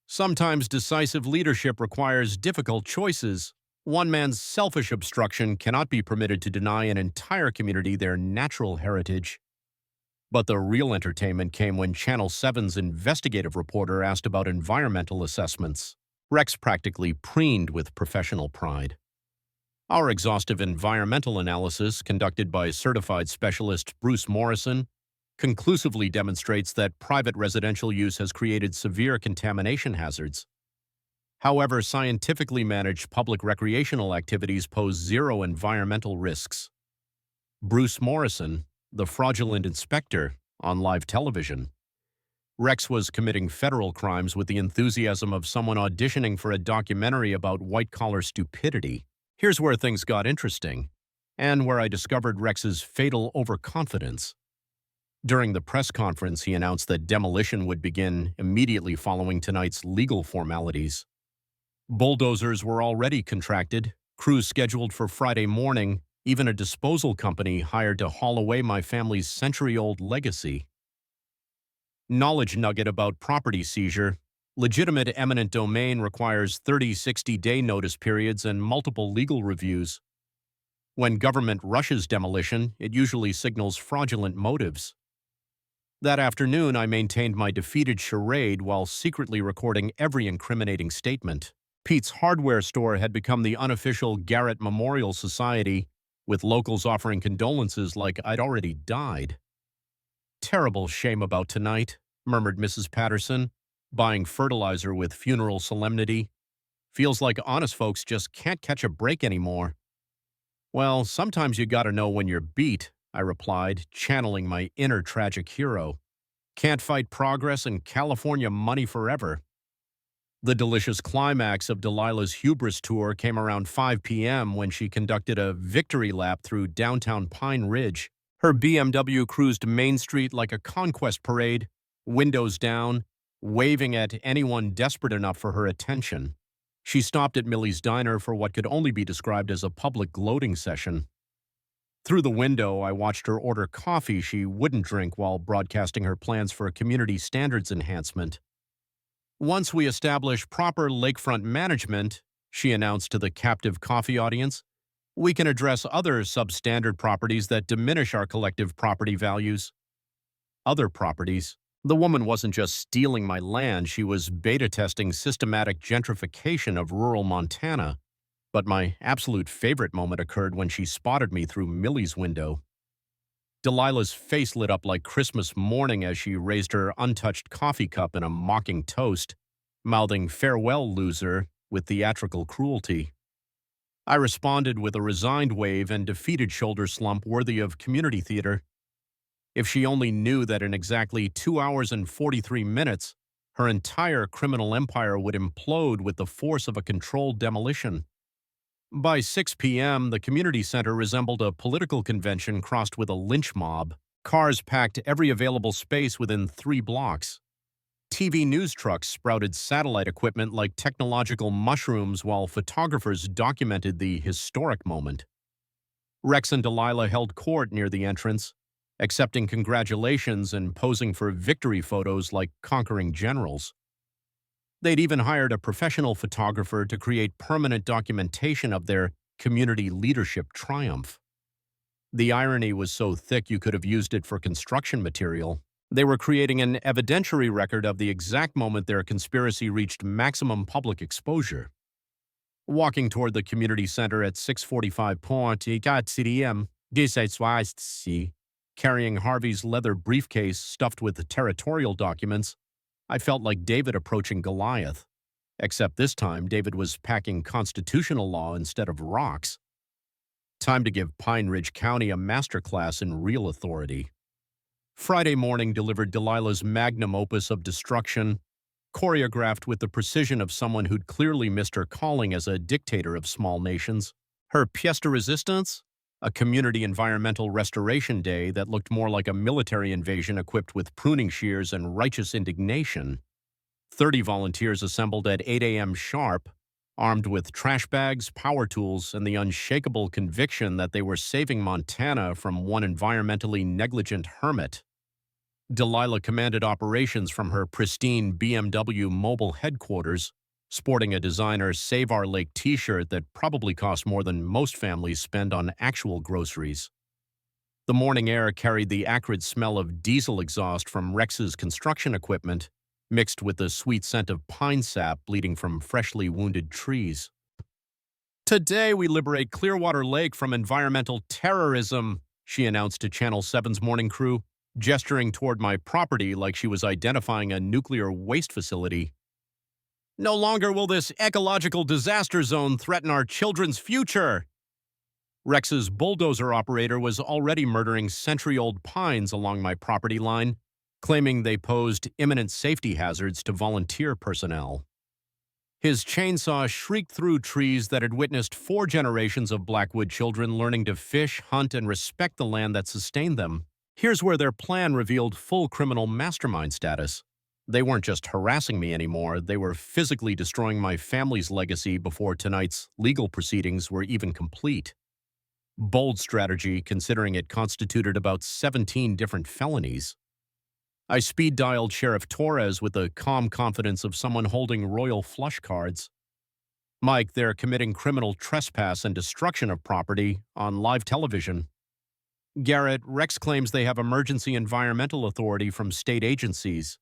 "Sometimes decisive leadership requires difficult choices. One man's selfish obstruction cannot be permitted to deny an entire community their natural heritage." But the real entertainment came when Channel 7's investigative reporter asked about environmental assessments. Rex practically preened with professional pride. Our exhaustive environmental analysis, conducted by certified specialist Bruce Morrison, conclusively demonstrates that private residential use has created severe contamination hazards. However, scientifically managed public recreational activities pose zero environmental risks. Bruce Morrison, the fraudulent inspector, on live television. Rex was committing federal crimes with the enthusiasm of someone auditioning for a documentary about white-collar stupidity. Here's where things got interesting, and where I discovered Rex's fatal overconfidence. During the press conference, he announced that demolition would begin immediately following tonight's legal formalities. Bulldozers were already contracted, crews scheduled for Friday morning, even a disposal company hired to haul away my family's century-old legacy. Knowledge nugget about property seizure. Legitimate eminent domain requires 30, 60-day notice periods and multiple legal reviews. When government rushes demolition, it usually signals fraudulent motives. That afternoon, I maintained my defeated charade while secretly recording every incriminating statement. Pete's hardware store had become the unofficial Garrett Memorial Society, with locals offering condolences like I'd already died. "Terrible shame about tonight," murmured Mrs. Patterson, buying fertilizer with funeral solemnity. "Feels like honest folks just can't catch a break anymore." "Well, sometimes you gotta know when you're beat," I replied, channeling my inner tragic hero. "Can't fight progress and California money forever." The delicious climax of Delilah's hubris tour came around 5 p.m. when she conducted a victory lap through downtown Pine Ridge. Her BMW cruised Main Street like a conquest parade, windows down, waving at anyone desperate enough for her attention. She stopped at Millie's Diner for what could only be described as a public gloating session. Through the window, I watched her order coffee she wouldn't drink while broadcasting her plans for a community standards enhancement. "Once we establish proper lakefront management," she announced to the captive coffee audience, "we can address other substandard properties that diminish our collective property values." Other properties. The woman wasn't just stealing my land, she was beta testing systematic gentrification of rural Montana. But my absolute favorite moment occurred when she spotted me through Millie's window. Delilah's face lit up like Christmas morning as she raised her untouched coffee cup in a mocking toast, mouthing "farewell, loser," with theatrical cruelty. I responded with a resigned wave and defeated shoulder slump worthy of community theater. If she only knew that in exactly 2 hours and 43 minutes, her entire criminal empire would implode with the force of a controlled demolition. By 6 p.m., the community center resembled a political convention crossed with a lynch mob. Cars packed every available space within 3 blocks. TV news trucks sprouted satellite equipment like technological mushrooms while photographers documented the historic moment. Rex and Delilah held court near the entrance, accepting congratulations and posing for victory photos like conquering generals. They'd even hired a professional photographer to create permanent documentation of their community leadership triumph. The irony was so thick you could have used it for construction material. They were creating an evidentiary record of the exact moment their conspiracy reached maximum public exposure. Walking toward the community center at 6:45, carrying Harvey's leather briefcase stuffed with territorial documents, I felt like David approaching Goliath. Except this time, David was packing constitutional law instead of rocks. Time to give Pine Ridge County a masterclass in real authority. Friday morning delivered Delilah's magnum opus of destruction, choreographed with the precision of someone who'd clearly missed her calling as a dictator of small nations. Her pièce de résistance? A community environmental restoration day that looked more like a military invasion equipped with pruning shears and righteous indignation. 30 volunteers assembled at 8 a.m. sharp, armed with trash bags, power tools, and the unshakable conviction that they were saving Montana from one environmentally negligent hermit. Delilah commanded operations from her pristine BMW mobile headquarters, sporting a designer Save Our Lake t-shirt that probably cost more than most families spend on actual groceries. The morning air carried the acrid smell of diesel exhaust from Rex's construction equipment, mixed with the sweet scent of pine sap bleeding from freshly wounded trees. "Today we liberate Clearwater Lake from environmental terrorism," she announced to Channel 7's morning crew, gesturing toward my property like she was identifying a nuclear waste facility. "No longer will this ecological disaster zone threaten our children's future." Rex's bulldozer operator was already murdering century-old pines along my property line, claiming they posed imminent safety hazards to volunteer personnel. His chainsaw shrieked through trees that had witnessed 4 generations of Blackwood children learning to fish, hunt, and respect the land that sustained them. Here's where their plan revealed full criminal mastermind status. They weren't just harassing me anymore, they were physically destroying my family's legacy before tonight's legal proceedings were even complete. Bold strategy, considering it constituted about 17 different felonies. I speed-dialed Sheriff Torres with the calm confidence of someone holding royal flush cards. Mike, they're committing criminal trespass and destruction of property on live television. Garrett, Rex claims they have emergency environmental authority from state agencies.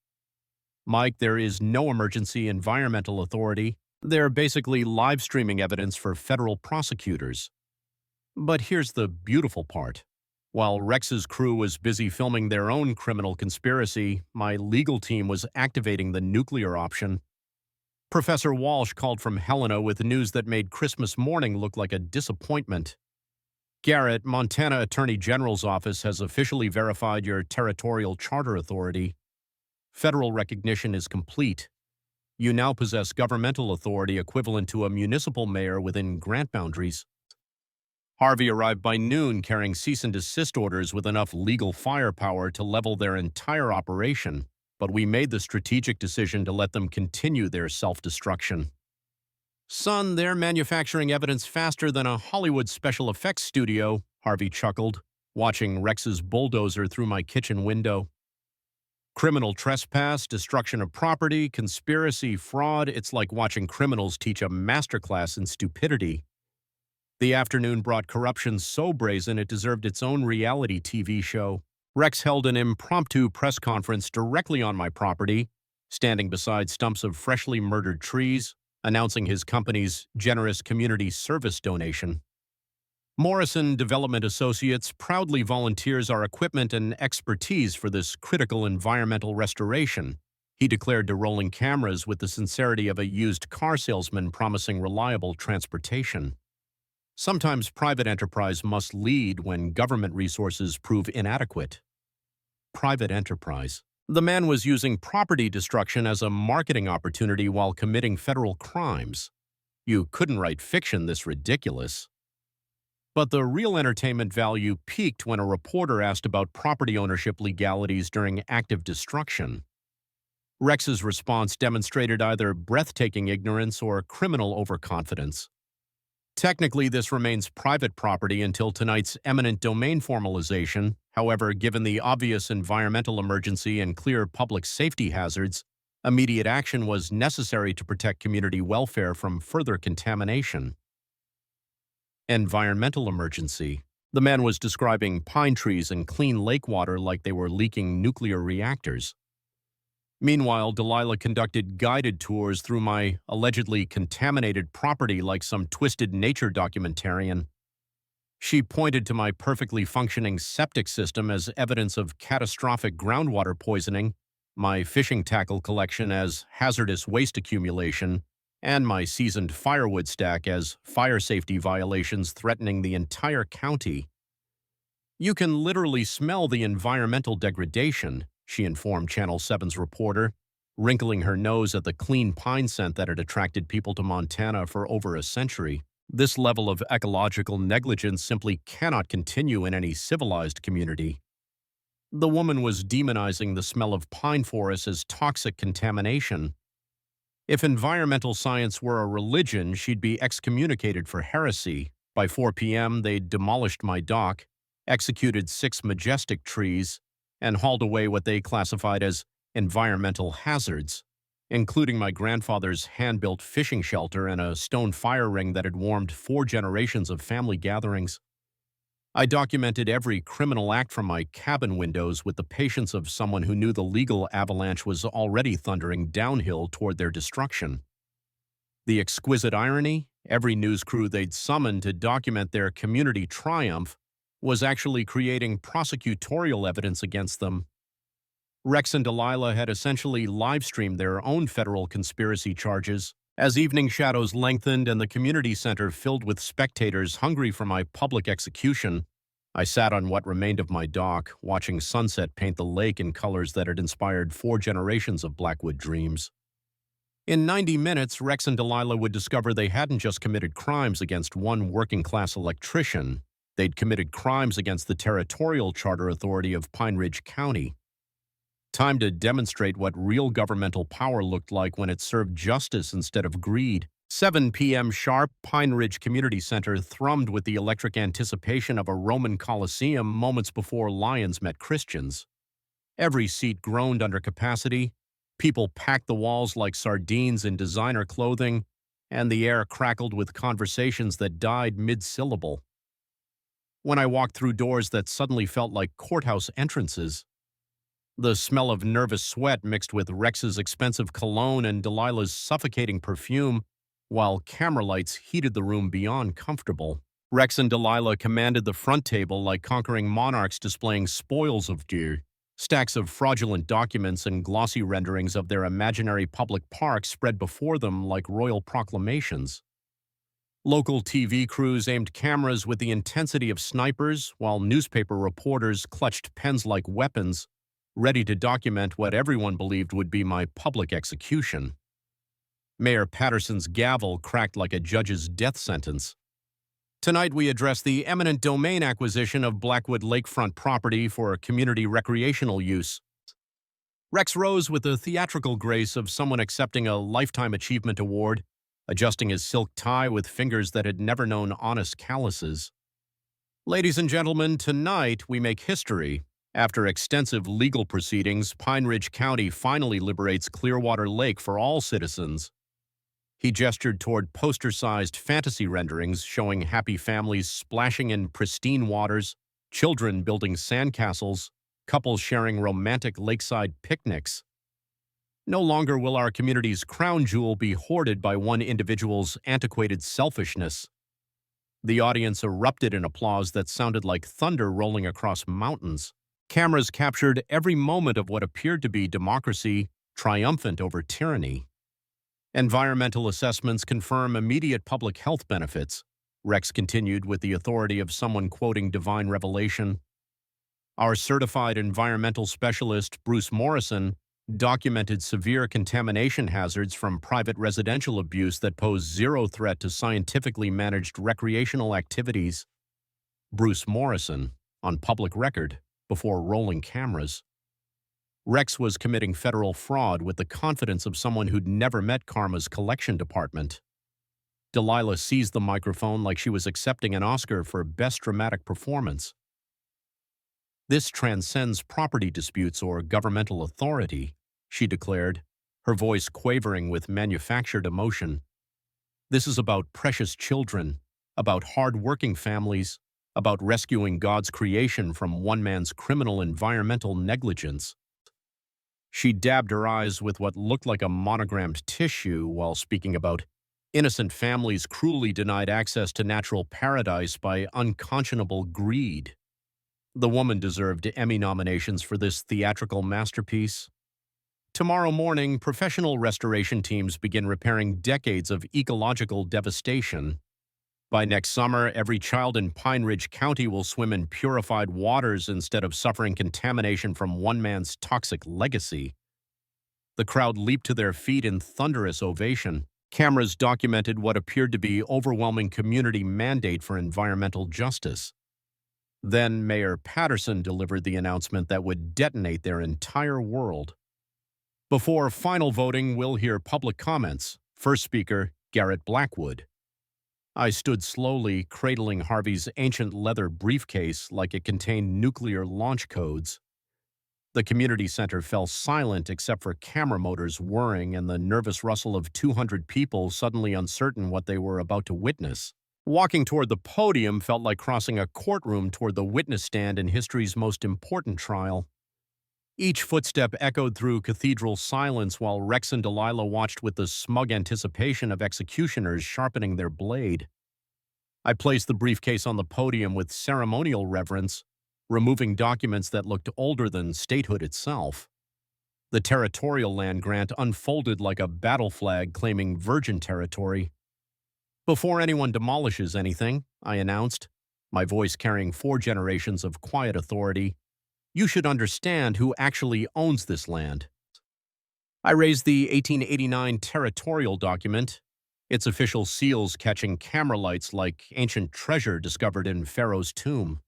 Mike, there is no emergency environmental authority. They're basically live streaming evidence for federal prosecutors. But here's the beautiful part. While Rex's crew was busy filming their own criminal conspiracy, my legal team was activating the nuclear option. Professor Walsh called from Helena with news that made Christmas morning look like a disappointment. Garrett, Montana Attorney General's office has officially verified your territorial charter authority. Federal recognition is complete. You now possess governmental authority equivalent to a municipal mayor within grant boundaries. Harvey arrived by noon carrying cease and desist orders with enough legal firepower to level their entire operation, but we made the strategic decision to let them continue their self-destruction. Son, they're manufacturing evidence faster than a Hollywood special effects studio, Harvey chuckled, watching Rex's bulldozer through my kitchen window. Criminal trespass, destruction of property, conspiracy, fraud, it's like watching criminals teach a masterclass in stupidity. The afternoon brought corruption so brazen it deserved its own reality TV show. Rex held an impromptu press conference directly on my property, standing beside stumps of freshly murdered trees, announcing his company's generous community service donation. Morrison Development Associates proudly volunteers our equipment and expertise for this critical environmental restoration, he declared to rolling cameras with the sincerity of a used car salesman promising reliable transportation. Sometimes private enterprise must lead when government resources prove inadequate. Private enterprise. The man was using property destruction as a marketing opportunity while committing federal crimes. You couldn't write fiction this ridiculous. But the real entertainment value peaked when a reporter asked about property ownership legalities during active destruction. Rex's response demonstrated either breathtaking ignorance or criminal overconfidence. Technically, this remains private property until tonight's eminent domain formalization. However, given the obvious environmental emergency and clear public safety hazards, immediate action was necessary to protect community welfare from further contamination. Environmental emergency. The man was describing pine trees and clean lake water like they were leaking nuclear reactors. Meanwhile, Delilah conducted guided tours through my allegedly contaminated property like some twisted nature documentarian. She pointed to my perfectly functioning septic system as evidence of catastrophic groundwater poisoning, my fishing tackle collection as hazardous waste accumulation, and my seasoned firewood stack as fire safety violations threatening the entire county. You can literally smell the environmental degradation, she informed Channel 7's reporter, wrinkling her nose at the clean pine scent that had attracted people to Montana for over a century. This level of ecological negligence simply cannot continue in any civilized community. The woman was demonizing the smell of pine forests as toxic contamination. If environmental science were a religion, she'd be excommunicated for heresy. By 4 p.m., they'd demolished my dock, executed 6 majestic trees, and hauled away what they classified as environmental hazards, including my grandfather's hand-built fishing shelter and a stone fire ring that had warmed 4 generations of family gatherings. I documented every criminal act from my cabin windows with the patience of someone who knew the legal avalanche was already thundering downhill toward their destruction. The exquisite irony, every news crew they'd summoned to document their community triumph was actually creating prosecutorial evidence against them. Rex and Delilah had essentially live-streamed their own federal conspiracy charges. As evening shadows lengthened and the community center filled with spectators hungry for my public execution, I sat on what remained of my dock, watching sunset paint the lake in colors that had inspired 4 generations of Blackwood dreams. In 90 minutes, Rex and Delilah would discover they hadn't just committed crimes against one working-class electrician. They'd committed crimes against the Territorial Charter Authority of Pine Ridge County. Time to demonstrate what real governmental power looked like when it served justice instead of greed. 7 p.m. sharp, Pine Ridge Community Center thrummed with the electric anticipation of a Roman Colosseum moments before lions met Christians. Every seat groaned under capacity, people packed the walls like sardines in designer clothing, and the air crackled with conversations that died mid-syllable. When I walked through doors that suddenly felt like courthouse entrances, the smell of nervous sweat mixed with Rex's expensive cologne and Delilah's suffocating perfume, while camera lights heated the room beyond comfortable. Rex and Delilah commanded the front table like conquering monarchs displaying spoils of deer. Stacks of fraudulent documents and glossy renderings of their imaginary public parks spread before them like royal proclamations. Local TV crews aimed cameras with the intensity of snipers, while newspaper reporters clutched pens like weapons, ready to document what everyone believed would be my public execution. Mayor Patterson's gavel cracked like a judge's death sentence. Tonight we address the eminent domain acquisition of Blackwood lakefront property for community recreational use. Rex rose with the theatrical grace of someone accepting a Lifetime Achievement Award, adjusting his silk tie with fingers that had never known honest calluses. Ladies and gentlemen, tonight we make history. After extensive legal proceedings, Pine Ridge County finally liberates Clearwater Lake for all citizens. He gestured toward poster-sized fantasy renderings showing happy families splashing in pristine waters, children building sandcastles, couples sharing romantic lakeside picnics. No longer will our community's crown jewel be hoarded by one individual's antiquated selfishness. The audience erupted in applause that sounded like thunder rolling across mountains. Cameras captured every moment of what appeared to be democracy triumphant over tyranny. Environmental assessments confirm immediate public health benefits, Rex continued with the authority of someone quoting divine revelation. Our certified environmental specialist, Bruce Morrison, documented severe contamination hazards from private residential abuse that pose zero threat to scientifically managed recreational activities. Bruce Morrison, on public record, before rolling cameras. Rex was committing federal fraud with the confidence of someone who'd never met Karma's collection department. Delilah seized the microphone like she was accepting an Oscar for Best Dramatic Performance. This transcends property disputes or governmental authority, she declared, her voice quavering with manufactured emotion. This is about precious children, about hard-working families, about rescuing God's creation from one man's criminal environmental negligence. She dabbed her eyes with what looked like a monogrammed tissue while speaking about innocent families cruelly denied access to natural paradise by unconscionable greed. The woman deserved Emmy nominations for this theatrical masterpiece. Tomorrow morning, professional restoration teams begin repairing decades of ecological devastation. By next summer, every child in Pine Ridge County will swim in purified waters instead of suffering contamination from one man's toxic legacy. The crowd leaped to their feet in thunderous ovation. Cameras documented what appeared to be overwhelming community mandate for environmental justice. Then Mayor Patterson delivered the announcement that would detonate their entire world. Before final voting, we'll hear public comments. First speaker, Garrett Blackwood. I stood slowly, cradling Harvey's ancient leather briefcase like it contained nuclear launch codes. The community center fell silent except for camera motors whirring and the nervous rustle of 200 people suddenly uncertain what they were about to witness. Walking toward the podium felt like crossing a courtroom toward the witness stand in history's most important trial. Each footstep echoed through cathedral silence while Rex and Delilah watched with the smug anticipation of executioners sharpening their blade. I placed the briefcase on the podium with ceremonial reverence, removing documents that looked older than statehood itself. The territorial land grant unfolded like a battle flag claiming virgin territory. Before anyone demolishes anything, I announced, my voice carrying 4 generations of quiet authority, you should understand who actually owns this land. I raised the 1889 territorial document, its official seals catching camera lights like ancient treasure discovered in Pharaoh's tomb.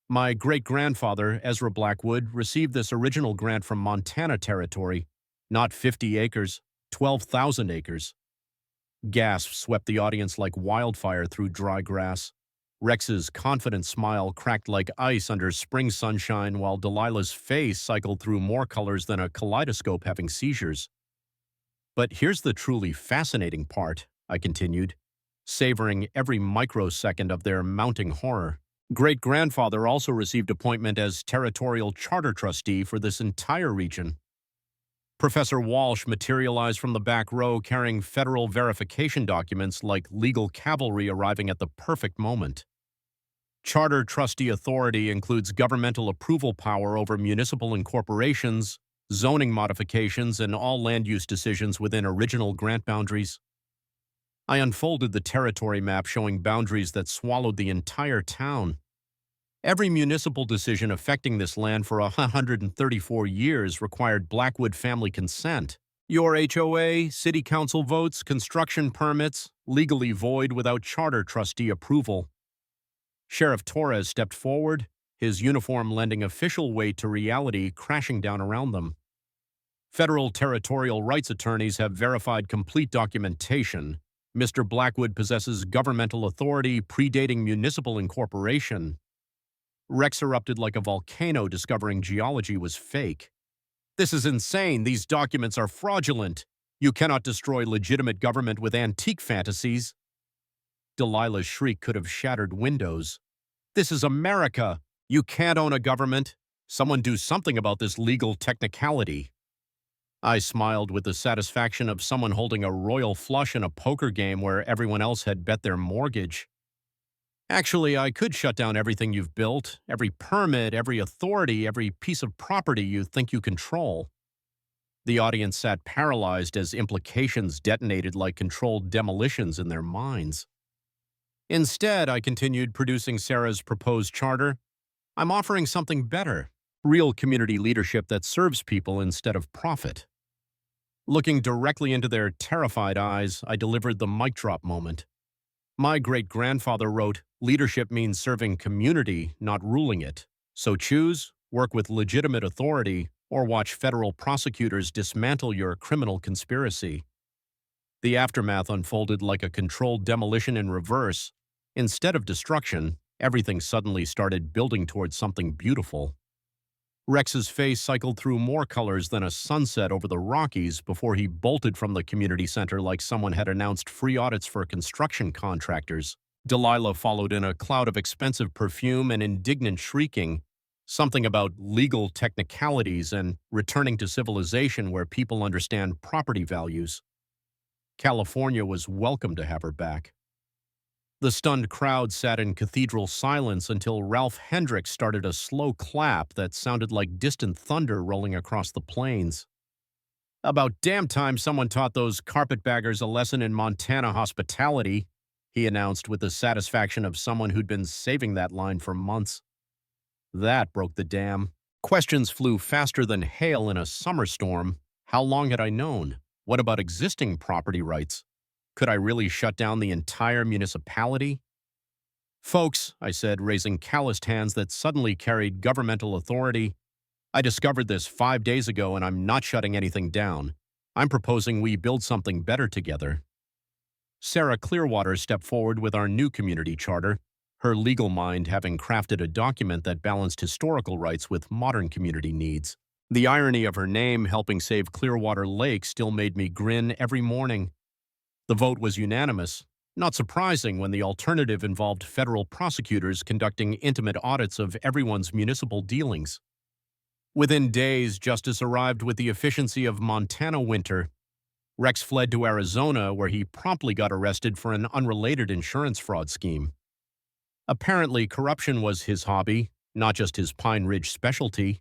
My great-grandfather, Ezra Blackwood, received this original grant from Montana Territory, not 50 acres, 12,000 acres. Gasps swept the audience like wildfire through dry grass. Rex's confident smile cracked like ice under spring sunshine while Delilah's face cycled through more colors than a kaleidoscope having seizures. But here's the truly fascinating part, I continued, savoring every microsecond of their mounting horror. Great-grandfather also received appointment as territorial charter trustee for this entire region. Professor Walsh materialized from the back row carrying federal verification documents like legal cavalry arriving at the perfect moment. Charter trustee authority includes governmental approval power over municipal incorporations, zoning modifications, and all land use decisions within original grant boundaries. I unfolded the territory map showing boundaries that swallowed the entire town. Every municipal decision affecting this land for 134 years required Blackwood family consent. Your HOA, city council votes, construction permits, legally void without charter trustee approval. Sheriff Torres stepped forward, his uniform lending official weight to reality crashing down around them. Federal territorial rights attorneys have verified complete documentation. Mr. Blackwood possesses governmental authority predating municipal incorporation. Rex erupted like a volcano, discovering geology was fake. This is insane. These documents are fraudulent. You cannot destroy legitimate government with antique fantasies. Delilah's shriek could have shattered windows. This is America. You can't own a government. Someone do something about this legal technicality. I smiled with the satisfaction of someone holding a royal flush in a poker game where everyone else had bet their mortgage. Actually, I could shut down everything you've built, every permit, every authority, every piece of property you think you control. The audience sat paralyzed as implications detonated like controlled demolitions in their minds. Instead, I continued producing Sarah's proposed charter. I'm offering something better, real community leadership that serves people instead of profit. Looking directly into their terrified eyes, I delivered the mic drop moment. My great-grandfather wrote, "Leadership means serving community, not ruling it. So choose, work with legitimate authority, or watch federal prosecutors dismantle your criminal conspiracy." The aftermath unfolded like a controlled demolition in reverse. Instead of destruction, everything suddenly started building towards something beautiful. Rex's face cycled through more colors than a sunset over the Rockies before he bolted from the community center like someone had announced free audits for construction contractors. Delilah followed in a cloud of expensive perfume and indignant shrieking, something about legal technicalities and returning to civilization where people understand property values. California was welcome to have her back. The stunned crowd sat in cathedral silence until Ralph Hendricks started a slow clap that sounded like distant thunder rolling across the plains. "About damn time someone taught those carpetbaggers a lesson in Montana hospitality," he announced with the satisfaction of someone who'd been saving that line for months. That broke the dam. Questions flew faster than hail in a summer storm. How long had I known? What about existing property rights? Could I really shut down the entire municipality? "Folks," I said, raising calloused hands that suddenly carried governmental authority, "I discovered this 5 days ago and I'm not shutting anything down. I'm proposing we build something better together." Sarah Clearwater stepped forward with our new community charter, her legal mind having crafted a document that balanced historical rights with modern community needs. The irony of her name helping save Clearwater Lake still made me grin every morning. The vote was unanimous, not surprising when the alternative involved federal prosecutors conducting intimate audits of everyone's municipal dealings. Within days, justice arrived with the efficiency of Montana winter. Rex fled to Arizona, where he promptly got arrested for an unrelated insurance fraud scheme. Apparently, corruption was his hobby, not just his Pine Ridge specialty.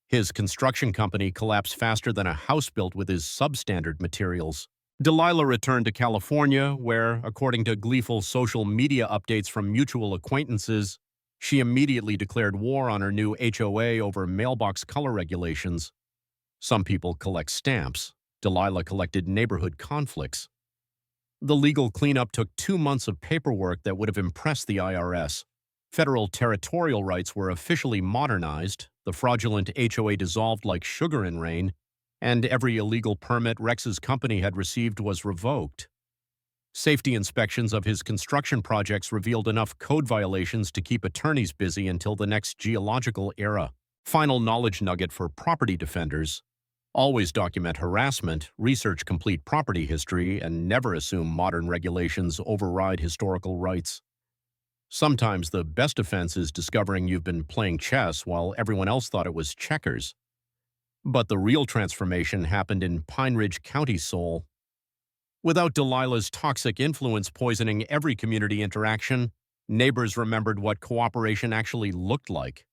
His construction company collapsed faster than a house built with his substandard materials. Delilah returned to California, where, according to gleeful social media updates from mutual acquaintances, she immediately declared war on her new HOA over mailbox color regulations. Some people collect stamps. Delilah collected neighborhood conflicts. The legal cleanup took 2 months of paperwork that would have impressed the IRS. Federal territorial rights were officially modernized, the fraudulent HOA dissolved like sugar in rain, and every illegal permit Rex's company had received was revoked. Safety inspections of his construction projects revealed enough code violations to keep attorneys busy until the next geological era. Final knowledge nugget for property defenders: always document harassment, research complete property history, and never assume modern regulations override historical rights. Sometimes the best offense is discovering you've been playing chess while everyone else thought it was checkers. But the real transformation happened in Pine Ridge County, Seoul. Without Delilah's toxic influence poisoning every community interaction, neighbors remembered what cooperation actually looked like.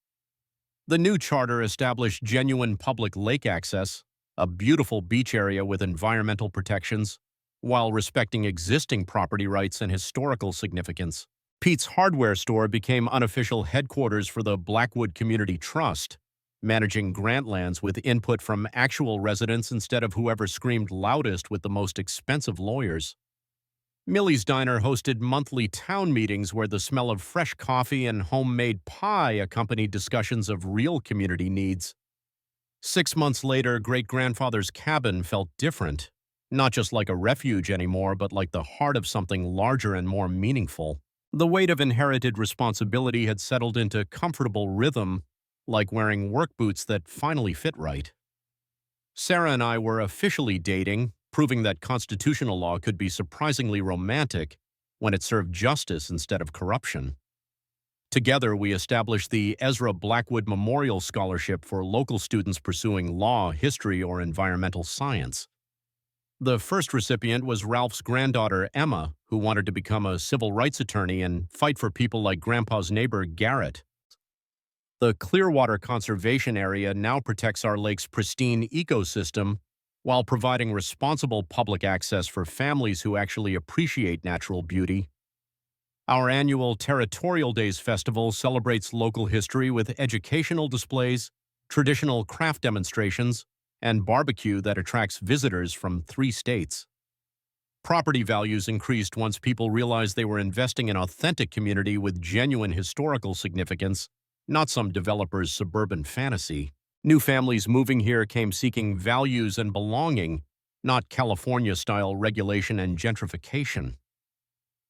The new charter established genuine public lake access, a beautiful beach area with environmental protections, while respecting existing property rights and historical significance. Pete's hardware store became unofficial headquarters for the Blackwood Community Trust, managing grant lands with input from actual residents instead of whoever screamed loudest with the most expensive lawyers. Millie's Diner hosted monthly town meetings where the smell of fresh coffee and homemade pie accompanied discussions of real community needs. 6 months later, great-grandfather's cabin felt different, not just like a refuge anymore, but like the heart of something larger and more meaningful. The weight of inherited responsibility had settled into comfortable rhythm, like wearing work boots that finally fit right. Sarah and I were officially dating, proving that constitutional law could be surprisingly romantic when it served justice instead of corruption. Together, we established the Ezra Blackwood Memorial Scholarship for local students pursuing law, history, or environmental science. The first recipient was Ralph's granddaughter, Emma, who wanted to become a civil rights attorney and fight for people like Grandpa's neighbor, Garrett. The Clearwater Conservation Area now protects our lake's pristine ecosystem while providing responsible public access for families who actually appreciate natural beauty. Our annual Territorial Days Festival celebrates local history with educational displays, traditional craft demonstrations, and barbecue that attracts visitors from 3 states. Property values increased once people realized they were investing in authentic community with genuine historical significance, not some developer's suburban fantasy. New families moving here came seeking values and belonging, not California-style regulation and gentrification.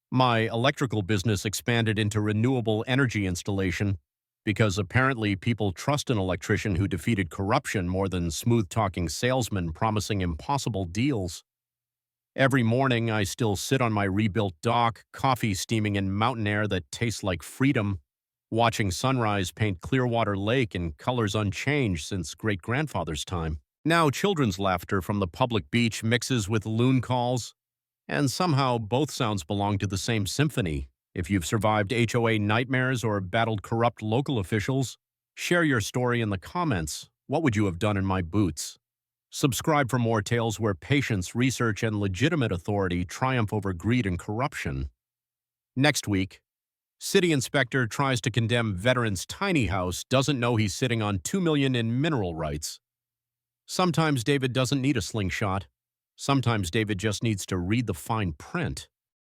My electrical business expanded into renewable energy installation because apparently people trust an electrician who defeated corruption more than smooth-talking salesmen promising impossible deals. Every morning, I still sit on my rebuilt dock, coffee steaming in mountain air that tastes like freedom, watching sunrise paint Clearwater Lake in colors unchanged since great-grandfather's time. Now children's laughter from the public beach mixes with loon calls, and somehow both sounds belong to the same symphony. If you've survived HOA nightmares or battled corrupt local officials, share your story in the comments. What would you have done in my boots? Subscribe for more tales where patience, research, and legitimate authority triumph over greed and corruption. Next week, City Inspector tries to condemn veteran's tiny house, doesn't know he's sitting on $2 million in mineral rights. Sometimes David doesn't need a slingshot. Sometimes David just needs to read the fine print.